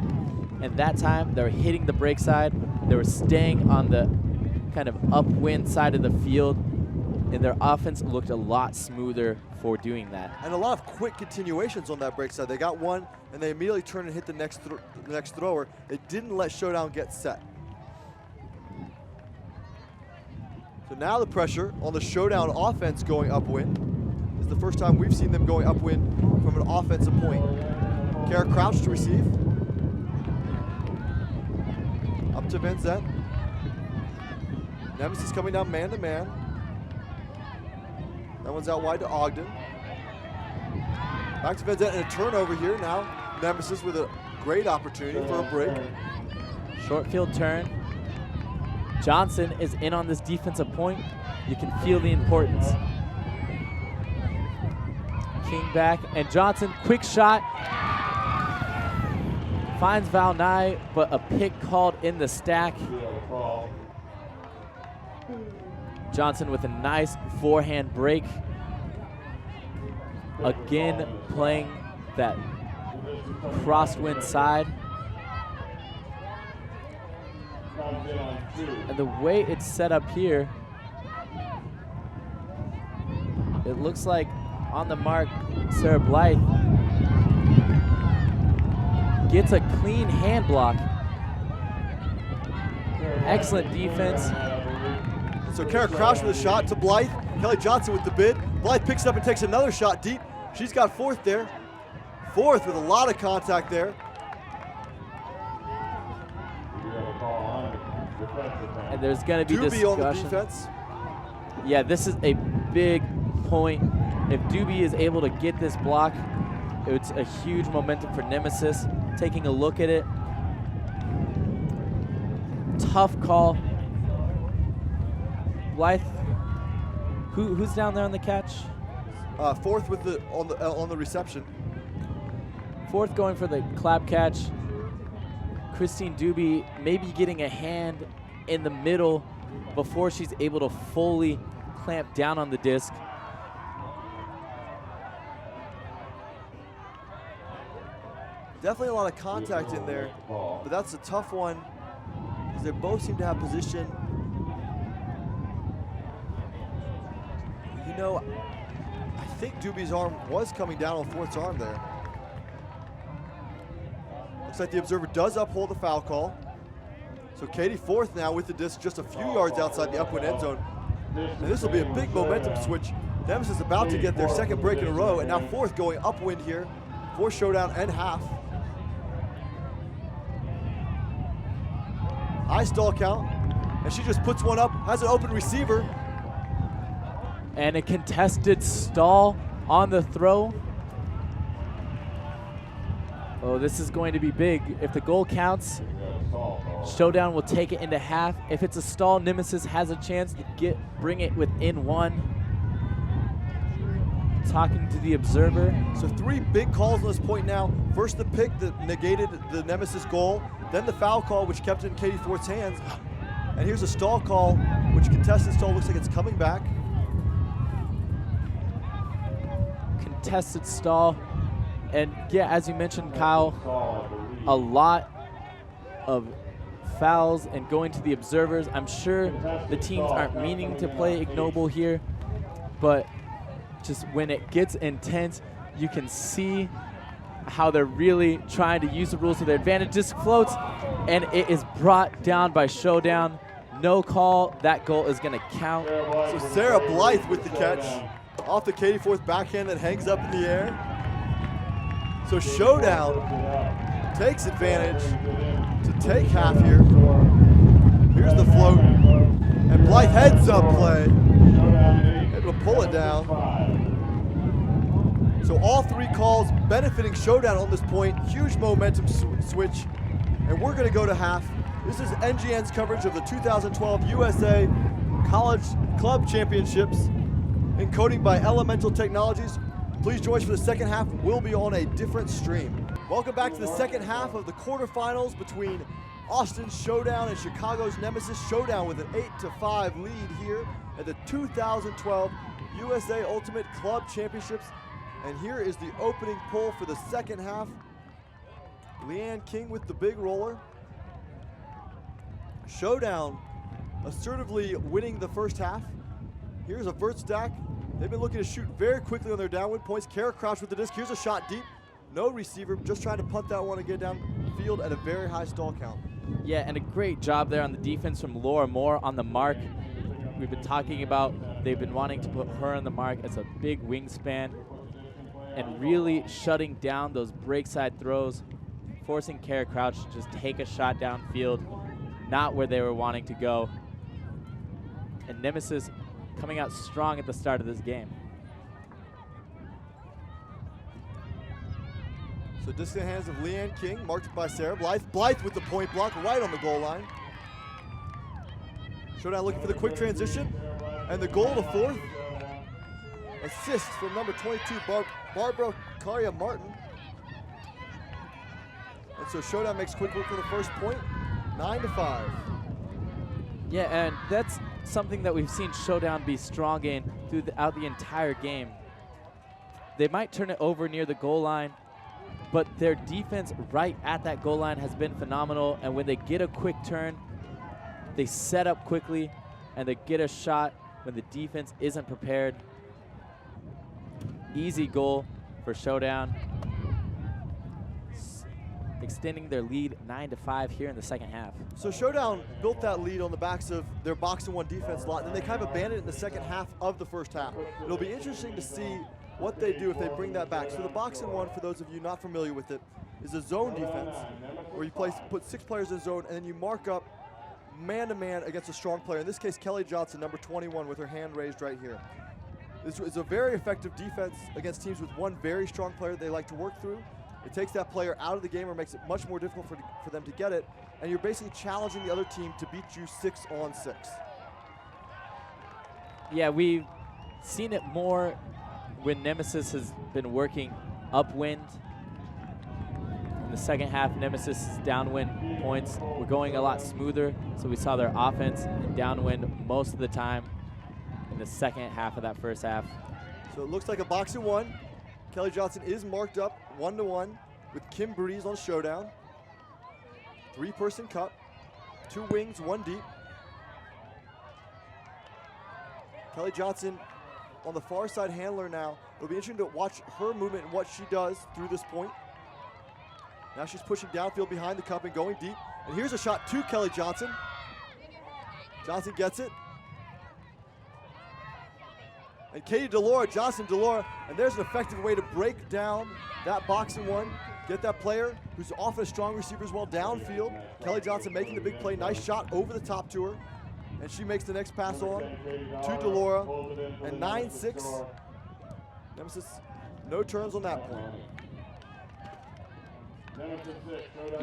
And that time, they're hitting the break side. They were staying on the kind of upwind side of the field, and their offense looked a lot smoother for doing that. And a lot of quick continuations on that break side. They got one, and they immediately turn and hit the next thrower. They didn't let Showdown get set. So now the pressure on the Showdown offense going upwind. This is the first time we've seen them going upwind from an offensive point. Kara Crouch to receive. Up to Van Zet. Nemesis coming down man to man. That one's out wide to Ogden. Back to Van Zet and a turnover here. Now Nemesis with a great opportunity for a break. Short field turn. Johnson is in on this defensive point. You can feel the importance. King back, and Johnson, quick shot. Finds Val Nye, but a pick called in the stack. Johnson with a nice forehand break. Again, playing that crosswind side. And the way it's set up here, it looks like on the mark, Sarah Blythe gets a clean hand block. Excellent defense. So Kara Crouch with a shot to Blythe. Kelly Johnson with the bid. Blythe picks it up and takes another shot deep. She's got fourth there. Fourth with a lot of contact there. And there's going to be Doobie on the discussion. defense. Yeah, this is a big point. If Doobie is able to get this block, it's a huge momentum for Nemesis. Taking a look at it. Tough call. Blythe, who's down there on the catch? Fourth with the on the reception. Fourth going for the clap catch. Christine Doobie maybe getting a hand in the middle before she's able to fully clamp down on the disc. Definitely a lot of contact in there, but that's a tough one because they both seem to have position. You know, I think Doobie's arm was coming down on Fourth's arm there. Looks like the observer does uphold the foul call. So Katie Fourth now with the disc just a few yards outside the upwind end zone. And this will be a big momentum switch. Nemesis is about to get their second break in a row, and now Fourth going upwind here for Showdown and half. High stall count, and she just puts one up, has an open receiver. And a contested stall on the throw. Oh, this is going to be big. If the goal counts, Showdown will take it into half. If it's a stall, Nemesis has a chance to bring it within one. Talking to the observer. So three big calls on this point now. First the pick that negated the Nemesis goal, then the foul call which kept it in Katie Fourth's hands. And here's a stall call, which contested stall looks like it's coming back. Contested stall. And yeah, as you mentioned, Kyle, a lot of fouls and going to the observers. I'm sure the teams aren't meaning to play ignoble here, but just when it gets intense, you can see how they're really trying to use the rules to their advantage. Disc floats, and it is brought down by Showdown. No call. That goal is going to count. So Sarah Blythe with the catch off the Katie Fourth backhand that hangs up in the air. So Showdown takes advantage to take half here. Here's the float, and Blythe heads up play. Able to pull it down. So all three calls benefiting Showdown on this point. Huge momentum switch, and we're going to go to half. This is NGN's coverage of the 2012 USA College Club Championships, encoding by Elemental Technologies. Please join us for the second half. We'll be on a different stream. Welcome back to the second half of the quarterfinals between Austin's Showdown and Chicago's Nemesis. Showdown with an 8-5 lead here at the 2012 USA Ultimate Club Championships. And here is the opening pull for the second half. Leanne King with the big roller. Showdown assertively winning the first half. Here's a vert stack. They've been looking to shoot very quickly on their downwind points. Kara Crouch with the disc. Here's a shot deep. No receiver, just trying to punt that one and get down field at a very high stall count. Yeah, and a great job there on the defense from Laura Moore on the mark. we've been talking about. They've been wanting to put her on the mark as a big wingspan and really shutting down those break side throws, forcing Kara Crouch to just take a shot downfield, not where they were wanting to go. And Nemesis coming out strong at the start of this game. So disc in the hands of Leanne King, marked by Sarah Blythe. Blythe with the point block right on the goal line. Showdown looking for the quick transition. And the goal to fourth. Assist from number 22, Barbara Caria Martin. And so Showdown makes quick work for the first point, 9-5. Yeah, and that's something that we've seen Showdown be strong in throughout the entire game. They might turn it over near the goal line, but their defense right at that goal line has been phenomenal. And when they get a quick turn, they set up quickly and they get a shot when the defense isn't prepared. Easy goal for Showdown, extending their lead 9-5 here in the second half. So Showdown built that lead on the backs of their box-and-one defense a lot, and then they kind of abandoned it in the second half of the first half. It'll be interesting to see what they do if they bring that back. So the box-and-one, for those of you not familiar with it, is a zone defense where you put 6 players in zone and then you mark up man-to-man against a strong player. In this case, Kelly Johnson, number 21, with her hand raised right here. This is a very effective defense against teams with one very strong player they like to work through. It takes that player out of the game or makes it much more difficult for them to get it, and you're basically challenging the other team to beat you 6-on-6. Yeah, we've seen it more when Nemesis has been working upwind. In the second half, Nemesis' downwind points were going a lot smoother, so we saw their offense and downwind most of the time in the second half of that first half. So it looks like a box-and-one. Kelly Johnson is marked up 1-1 with Kim Breeze on Showdown. 3-person cup, 2 wings, 1 deep. Kelly Johnson on the far side handler now. It'll be interesting to watch her movement and what she does through this point. Now she's pushing downfield behind the cup and going deep. And here's a shot to Kelly Johnson. Johnson gets it. And Katie Delora, Johnson Delora, and there's an effective way to break down that box-and-one, get that player who's often a strong receiver as well downfield. Kelly Johnson making the big play, nice shot over the top to her. And she makes the next pass on to Delora, and 9-6. Nemesis, no turns on that point.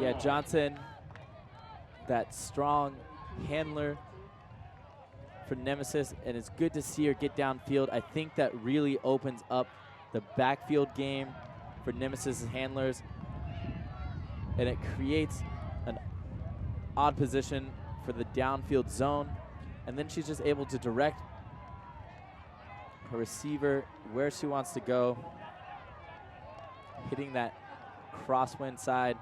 Yeah, Johnson, that strong handler for Nemesis, and it's good to see her get downfield. I think that really opens up the backfield game for Nemesis' handlers, and it creates an odd position for the downfield zone, and then she's just able to direct her receiver where she wants to go, hitting that crosswind side.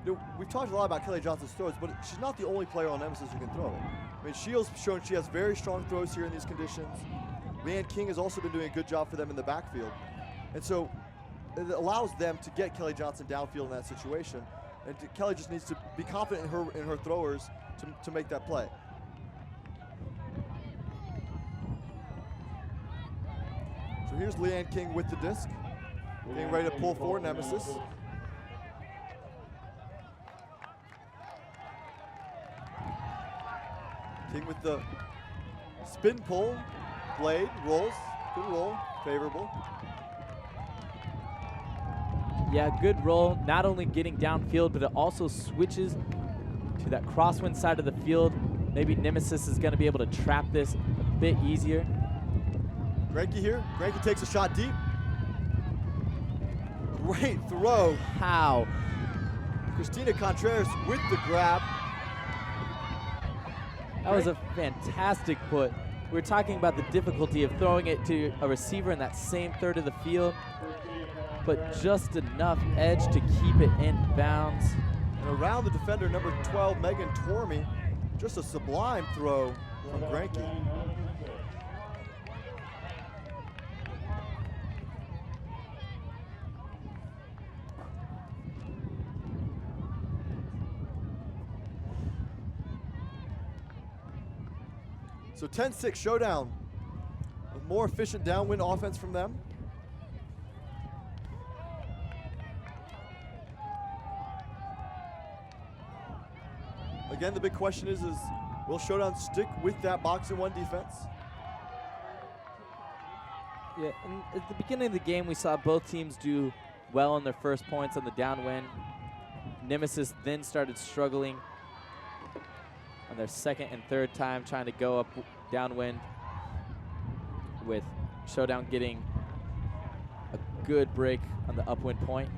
You know, we've talked a lot about Kelly Johnson's throws, but she's not the only player on Nemesis who can throw it. I mean, Shields shown she has very strong throws here in these conditions. Leanne King has also been doing a good job for them in the backfield. And so it allows them to get Kelly Johnson downfield in that situation. And Kelly just needs to be confident in her throwers to make that play. So here's Leanne King with the disc, getting ready to pull forward Nemesis. King with the spin pull, blade, rolls, good roll, favorable. Yeah, good roll, not only getting downfield, but it also switches to that crosswind side of the field. Maybe Nemesis is gonna be able to trap this a bit easier. Granke here, Granke takes a shot deep. Great throw. How? Christina Contreras with the grab. That was a fantastic put. We were talking about the difficulty of throwing it to a receiver in that same third of the field, but just enough edge to keep it in bounds. And around the defender, number 12, Megan Tormey. Just a sublime throw from Granke. So 10-6 Showdown with more efficient downwind offense from them. Again, the big question is will Showdown stick with that box and one defense? Yeah, and at the beginning of the game, we saw both teams do well on their first points on the downwind. Nemesis then started struggling on their second and third time trying to go up downwind, with Showdown getting a good break on the upwind point.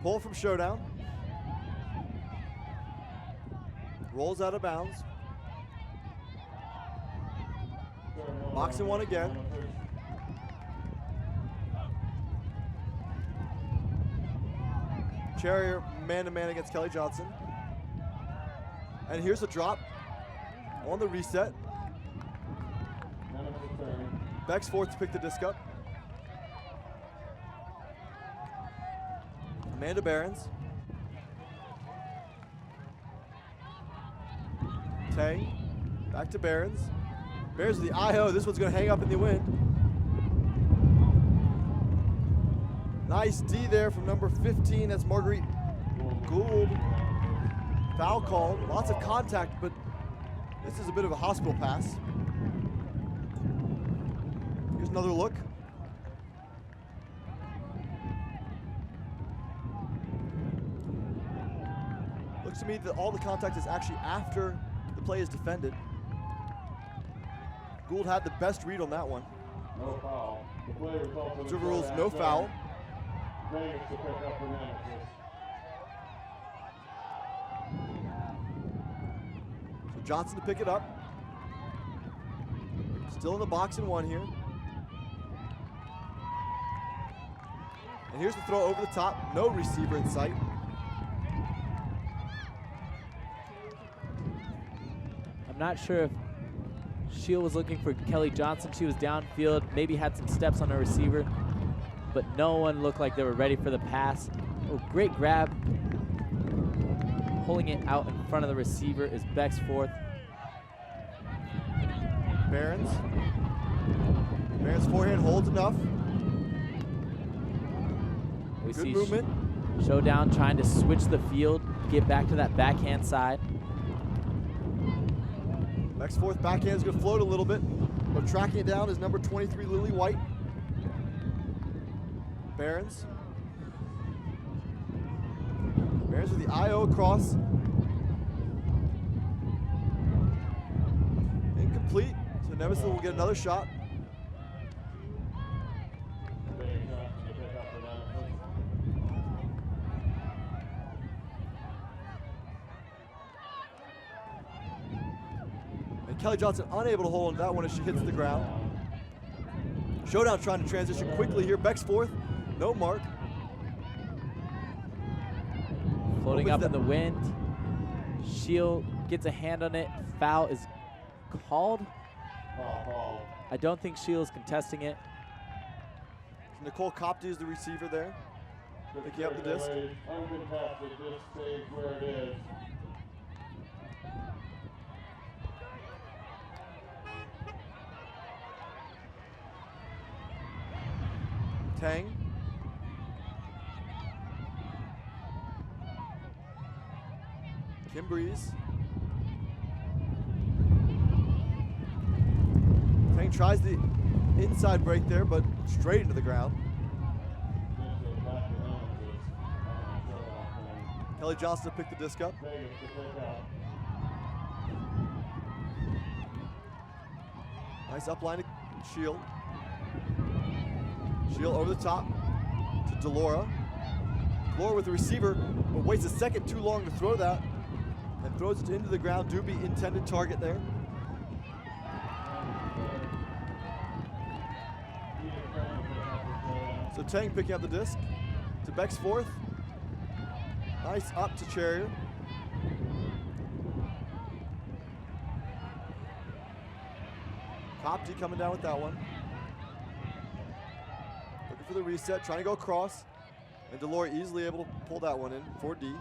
Pull from Showdown. Rolls out of bounds. Box and one again. Charrier man-to-man against Kelly Johnson. And here's a drop on the reset. Beck's fourth to pick the disc up. Amanda Behrens. Tang, back to Behrens. Behrens with the IO, this one's gonna hang up in the wind. Nice D there from number 15, that's Marguerite Gould. Foul called, lots of contact, but this is a bit of a hospital pass. Here's another look. Looks to me that all the contact is actually after the play is defended. Gould had the best read on that one. No foul. The play results in Observer rules no foul. Vegas to pick up for Nemesis. So Johnson to pick it up. Still in the box and one here. And here's the throw over the top. No receiver in sight. I'm not sure if Shield was looking for Kelly Johnson. She was downfield, maybe had some steps on her receiver, but no one looked like they were ready for the pass. Oh, great grab. Pulling it out in front of the receiver is Beck's fourth. Behrens. Behrens forehand holds enough. We Good see movement. Showdown trying to switch the field, get back to that backhand side. Beck's fourth backhand is going to float a little bit, but tracking it down is number 23, Lily White. Behrens. Behrens with the IO across. Incomplete, so Nemesis will get another shot. Kelly Johnson unable to hold on to that one as she hits the ground. Showdown trying to transition quickly here. Beck's fourth, no mark. Floating up in the wind. Shield gets a hand on it. Foul is called. I don't think Shield is contesting it. Nicole Copty is the receiver there. Picking up the disc. Uncontested, this stays where it is. Tang. Kim Breeze. Tang tries the inside break there, but straight into the ground. Kelly Johnson to pick the disc up. Nice upline to Shield. Shield over the top to Delora. Delora with the receiver, but waits a second too long to throw that and throws it into the ground. Doobie intended target there. So Tang picking up the disc to Beck's fourth. Nice up to Charrier. Opti coming down with that one. Looking for the reset, trying to go across. And Delore easily able to pull that one in for D.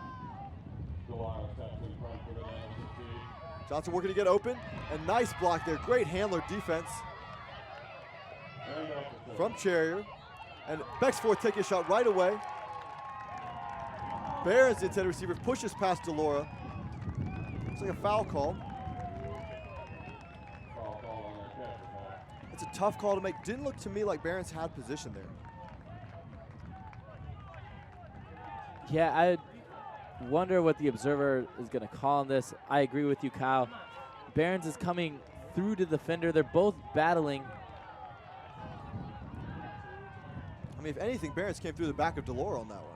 Johnson working to get open. And nice block there. Great handler defense from Charrier. And Bexforth taking a shot right away. Barron's the intended receiver, pushes past Delora. Looks like a foul call. It's a tough call to make. Didn't look to me like Barron's had position there. Yeah, I wonder what the observer is going to call on this. I agree with you, Kyle. Barron's is coming through to the defender. They're both battling. I mean, if anything, Barron's came through the back of Delora on that one.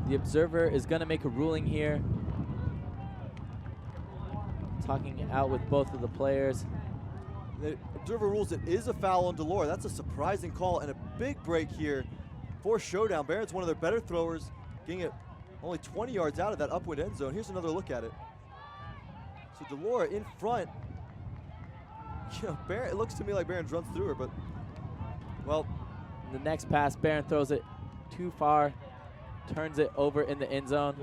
The observer is going to make a ruling here. Talking out with both of the players. The observer rules it is a foul on Delora. That's a surprising call and a big break here for Showdown. Barron's one of their better throwers, getting it only 20 yards out of that upwind end zone. Here's another look at it. So Delora in front. You know, Barron, it looks to me like Barron runs through her, but, well. The next pass, Barron throws it too far, turns it over in the end zone.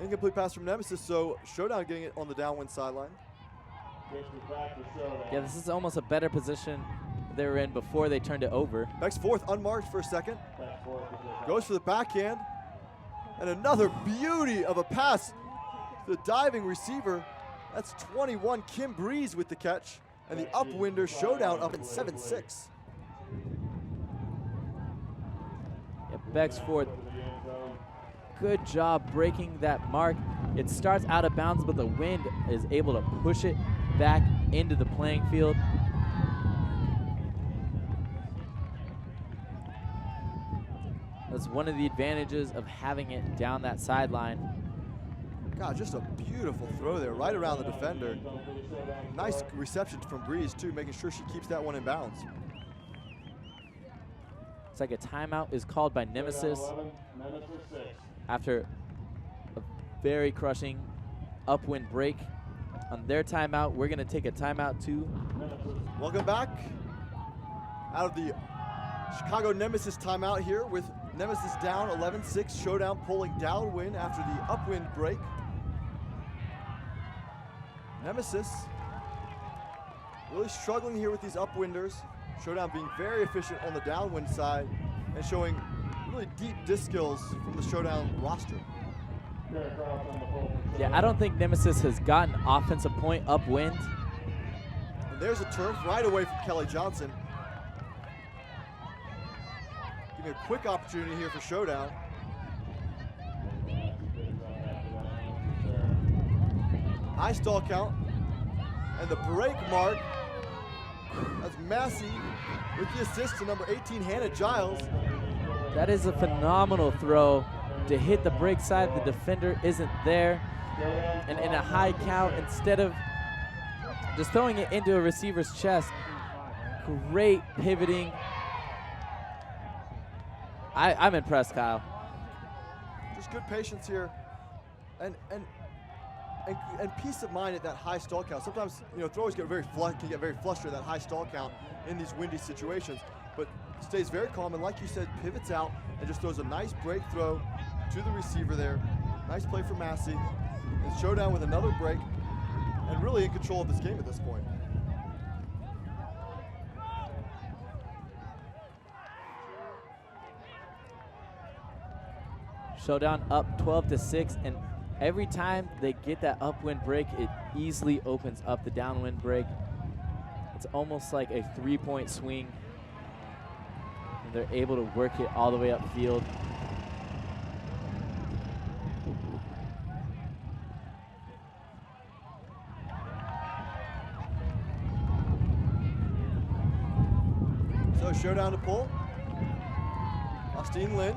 Incomplete pass from Nemesis, so Showdown getting it on the downwind sideline. Yeah, this is almost a better position they were in before they turned it over. Bexforth unmarked for a second. Goes for the backhand. And another beauty of a pass to the diving receiver. That's 21, Kim Breeze with the catch. And the upwinder Showdown up in 7-6. Yeah, Bexforth, good job breaking that mark. It starts out of bounds, but the wind is able to push it back into the playing field. That's one of the advantages of having it down that sideline. God, just a beautiful throw there, right around the defender. Nice reception from Breeze, too, making sure she keeps that one in bounds. It's like a timeout is called by Nemesis after a very crushing upwind break. On their timeout, we're going to take a timeout, too. Welcome back out of the Chicago Nemesis timeout here with Nemesis down 11-6. Showdown pulling downwind after the upwind break. Nemesis really struggling here with these upwinders. Showdown being very efficient on the downwind side and showing really deep disc skills from the Showdown roster. Yeah, I don't think Nemesis has gotten offensive point upwind. And there's a turf right away from Kelly Johnson. Give me a quick opportunity here for Showdown. High stall count. And the break mark. That's Massey with the assist to number 18, Hannah Giles. That is a phenomenal throw to hit the break side. The defender isn't there. And in a high count, instead of just throwing it into a receiver's chest, great pivoting. I'm impressed, Kyle. Just good patience here. And peace of mind at that high stall count. Sometimes, you know, throwers can get very flustered at that high stall count in these windy situations, but stays very calm and, like you said, pivots out and just throws a nice break throw to the receiver there. Nice play for Massey. And Showdown with another break and really in control of this game at this point. Showdown up 12-6, and every time they get that upwind break, it easily opens up the downwind break. It's almost like a 3-point swing. And they're able to work it all the way upfield. So Showdown to pull. Austin Lynn,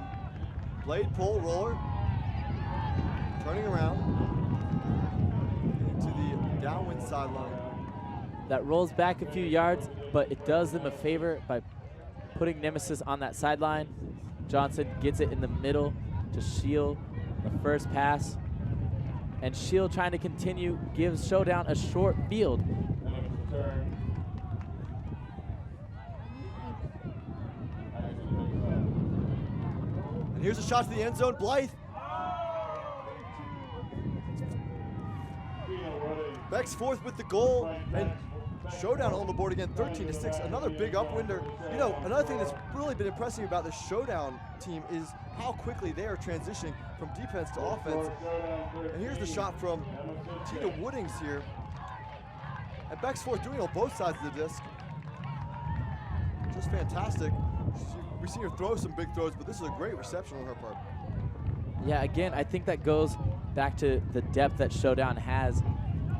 blade pull, roller. Turning around into the downwind sideline. That rolls back a few yards, but it does them a favor by putting Nemesis on that sideline. Johnson gets it in the middle to Shield, the first pass. And Shield trying to continue, gives Showdown a short field. And here's a shot to the end zone. Blythe. Beck's fourth with the goal, and Showdown on the board again, 13-6. Another big upwinder. You know, another thing that's really been impressive about the Showdown team is how quickly they are transitioning from defense to offense. And here's the shot from Tina Woodings here. And Beck's fourth doing on both sides of the disc. Just fantastic. We've seen her throw some big throws, but this is a great reception on her part. Yeah, again, I think that goes back to the depth that Showdown has.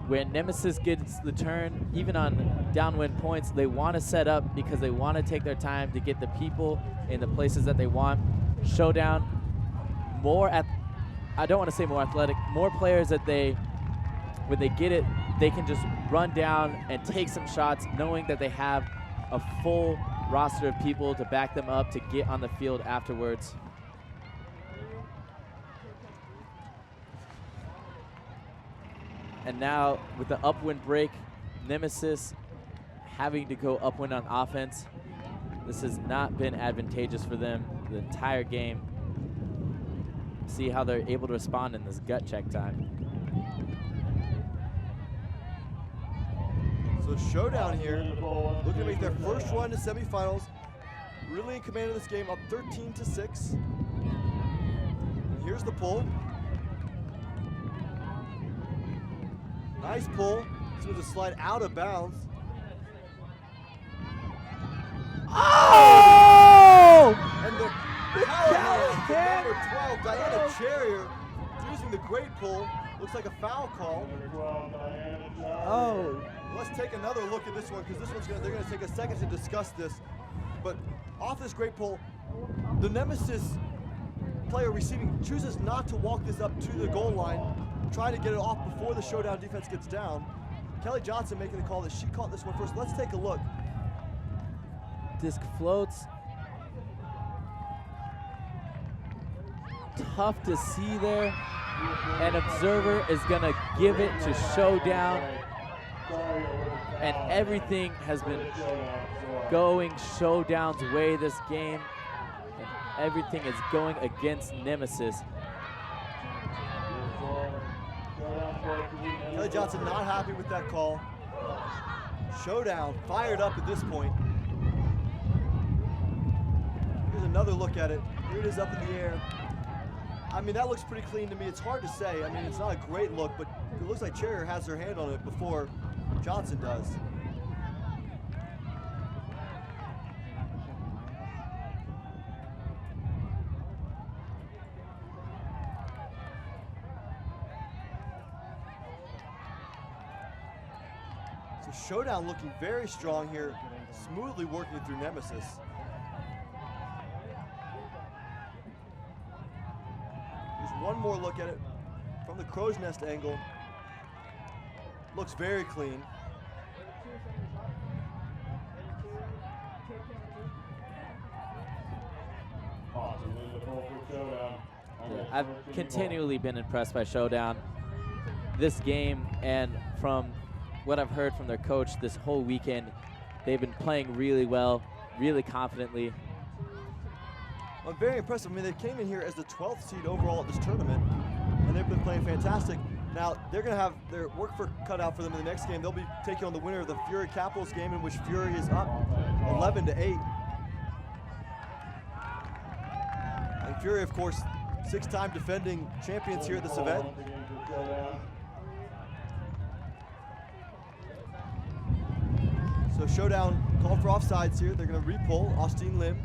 When Nemesis gets the turn, even on downwind points, they want to set up because they want to take their time to get the people in the places that they want. Showdown, I don't want to say more athletic, more players that when they get it, they can just run down and take some shots knowing that they have a full roster of people to back them up to get on the field afterwards. And now with the upwind break, Nemesis having to go upwind on offense. This has not been advantageous for them the entire game. See how they're able to respond in this gut check time. So Showdown here, looking to make their first run to semifinals. Really in command of this game, up 13-6. And here's the pull. Nice pull. This was a slide out of bounds. Oh! And the power hand to number 12, Diana Charrier, using the great pull. Looks like a foul call. Oh. Let's take another look at this one because they're going to take a second to discuss this. But off this great pull, the Nemesis player receiving chooses not to walk this up to the goal line, trying to get it off before the Showdown defense gets down. Kelly Johnson making the call that she caught this one first. Let's take a look. Disc floats. Tough to see there. An observer is gonna give it to Showdown. And everything has been going Showdown's way this game. And everything is going against Nemesis. Kelly Johnson not happy with that call. Showdown fired up at this point. Here's another look at it. Here it is up in the air. I mean, that looks pretty clean to me. It's hard to say. I mean, it's not a great look, but it looks like Charrier has her hand on it before Johnson does. So Showdown looking very strong here, smoothly working through Nemesis. Here's one more look at it from the crow's nest angle. Looks very clean. Yeah, I've continually been impressed by Showdown this game, and from what I've heard from their coach this whole weekend, they've been playing really well, really confidently. Well, very impressive. I mean, they came in here as the 12th seed overall at this tournament, and they've been playing fantastic. Now, they're going to have their work cut out for them in the next game. They'll be taking on the winner of the Fury Capitals game, in which Fury is up 11-8. And Fury, of course, 6-time defending champions here at this event. So Showdown called for offsides here. They're going to re-pull. Austin Lynn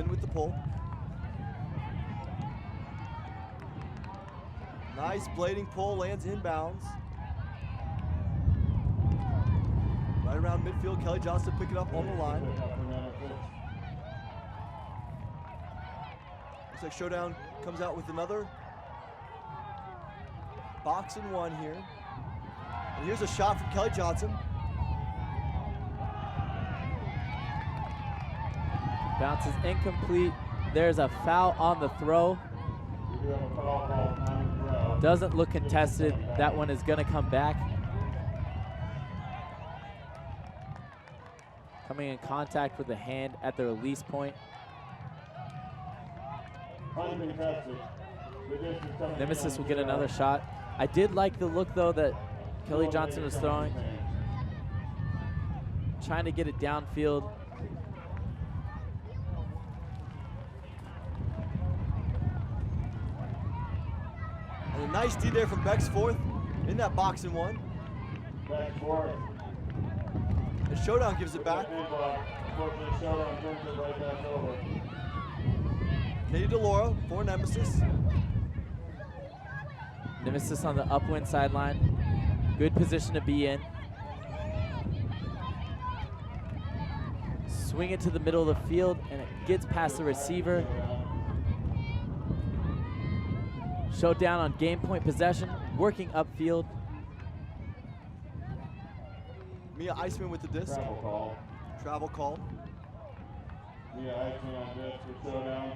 with the pull. Nice blading pull, lands inbounds. Right around midfield, Kelly Johnson picking up on the line. Looks like Showdown comes out with another box and one here. And here's a shot from Kelly Johnson. Bounces incomplete. There's a foul on the throw. We do have a foul call on the throw. Doesn't look contested. That one is going to come back. Coming in contact with the hand at the release point. Uncontested. The disc is coming Nemesis in will get on another 0. shot. I did like the look, though, that Kelly Johnson was throwing. Trying to get it downfield. And a nice D there from Bexforth in that box and one. Back forward. And Showdown gives it back. Unfortunately, Showdown turns it right back over. Katie DeLauro for Nemesis. Nemesis on the upwind sideline. Good position to be in. Swing it to the middle of the field, and it gets past the receiver. Showdown on game point possession, working upfield. Mia Iceman with the disc. Travel call. Travel call. Mia Iceman on disc for Showdown.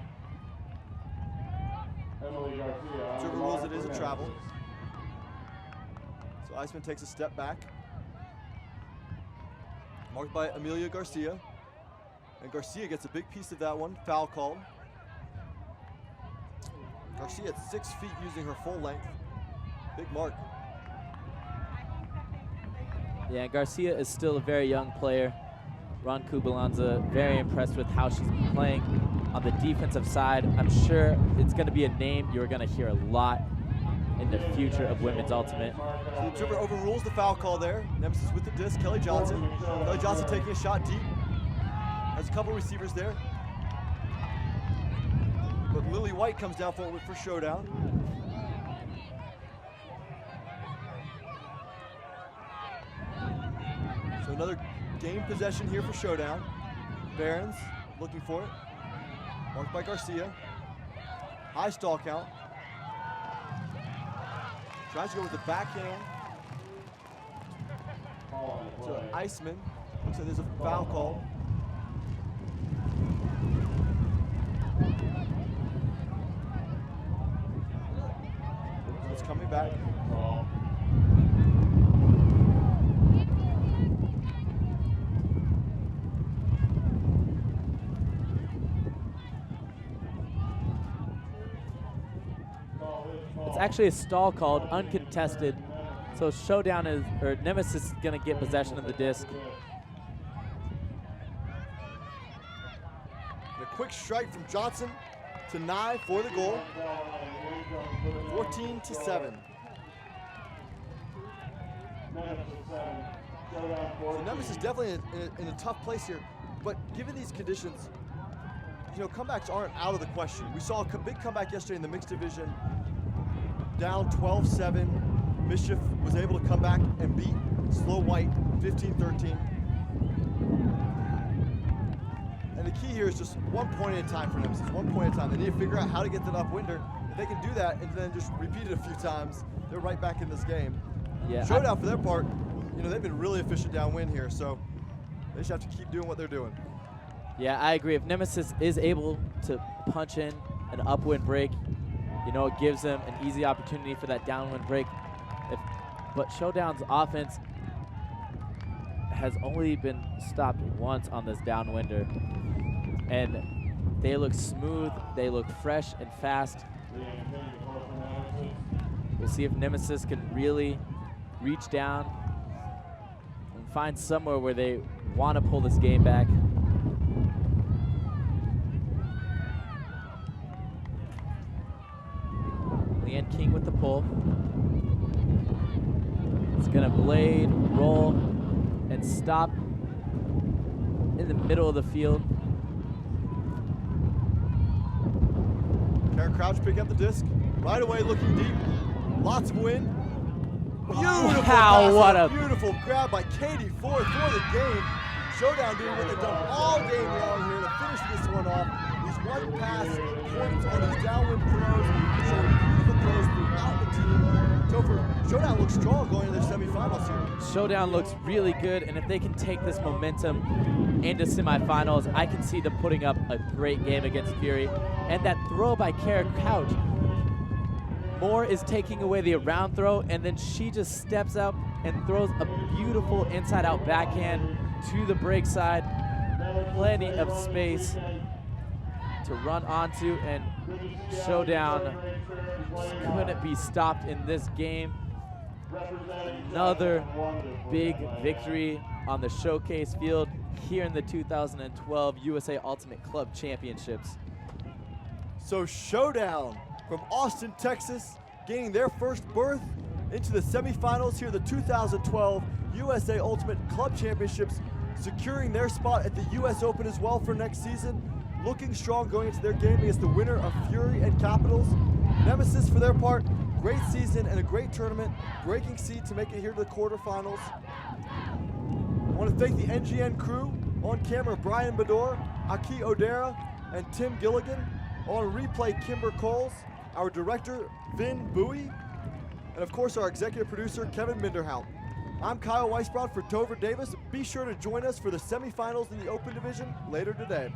Emily Garcia. on Observer the rules mark it is for a travel. Nemesis. So Iceman takes a step back. Marked by Amelia Garcia. And Garcia gets a big piece of that one. Foul called. Garcia at 6 feet using her full length. Big mark. Yeah, Garcia is still a very young player. Ron Kubalanza very impressed with how she's been playing on the defensive side. I'm sure it's going to be a name you're going to hear a lot in the future of women's ultimate. So the observer overrules the foul call there. Nemesis with the disc, Kelly Johnson. Kelly Johnson taking a shot deep. Has a couple receivers there. But Lily White comes down forward for Showdown. So another game possession here for Showdown. Barons looking for it. Marked by Garcia. High stall count. Tries to go with the backhand to Iceman. Looks like there's a foul call. It's coming back. It's actually a stall called, uncontested. So Showdown is, or Nemesis is going to get possession of the disc. A quick strike from Johnson to Nye for the goal. 14-7. So Nemesis is definitely in a tough place here, but given these conditions, you know, comebacks aren't out of the question. We saw a big comeback yesterday in the mixed division, down 12-7. Mischief was able to come back and beat Slow White 15-13. And the key here is just 1 point at a time for Nemesis, 1 point at a time. They need to figure out how to get to the upwinder. If they can do that and then just repeat it a few times, they're right back in this game. Yeah, Showdown for their part, you know, they've been really efficient downwind here, so they just have to keep doing what they're doing. Yeah, I agree. If Nemesis is able to punch in an upwind break, you know, it gives them an easy opportunity for that downwind break. But Showdown's offense has only been stopped once on this downwinder. And they look smooth, they look fresh and fast. We'll see if Nemesis can really reach down and find somewhere where they want to pull this game back. Leanne King with the pull. It's gonna blade, roll, and stop in the middle of the field. Karen Crouch picking up the disc. Right away looking deep. Lots of wind. Beautiful pass, what a beautiful grab by Katie Ford for the game. Showdown doing what they've done all game long here to finish this one off. These one pass points on these downwind throws, showing beautiful throws throughout the team. So for Showdown looks strong going into their semifinals here. Showdown looks really good, and if they can take this momentum into semifinals. I can see them putting up a great game against Fury. And that throw by Kara Couch, Moore is taking away the around throw, and then she just steps up and throws a beautiful inside-out backhand to the break side. Plenty of space to run onto, and Showdown just couldn't be stopped in this game. Another big victory on the showcase field here in the 2012 USA Ultimate Club Championships. So Showdown from Austin, Texas, gaining their first berth into the semifinals here at the 2012 USA Ultimate Club Championships, securing their spot at the US Open as well for next season. Looking strong going into their game against the winner of Fury and Capitals. Nemesis, for their part, great season and a great tournament, breaking seed to make it here to the quarterfinals. I want to thank the NGN crew. On camera, Brian Bador, Aki Odera, and Tim Gilligan. On replay, Kimber Coles, our director, Vin Bowie, and of course our executive producer, Kevin Minderhout. I'm Kyle Weisbrod for Dover Davis. Be sure to join us for the semifinals in the Open Division later today.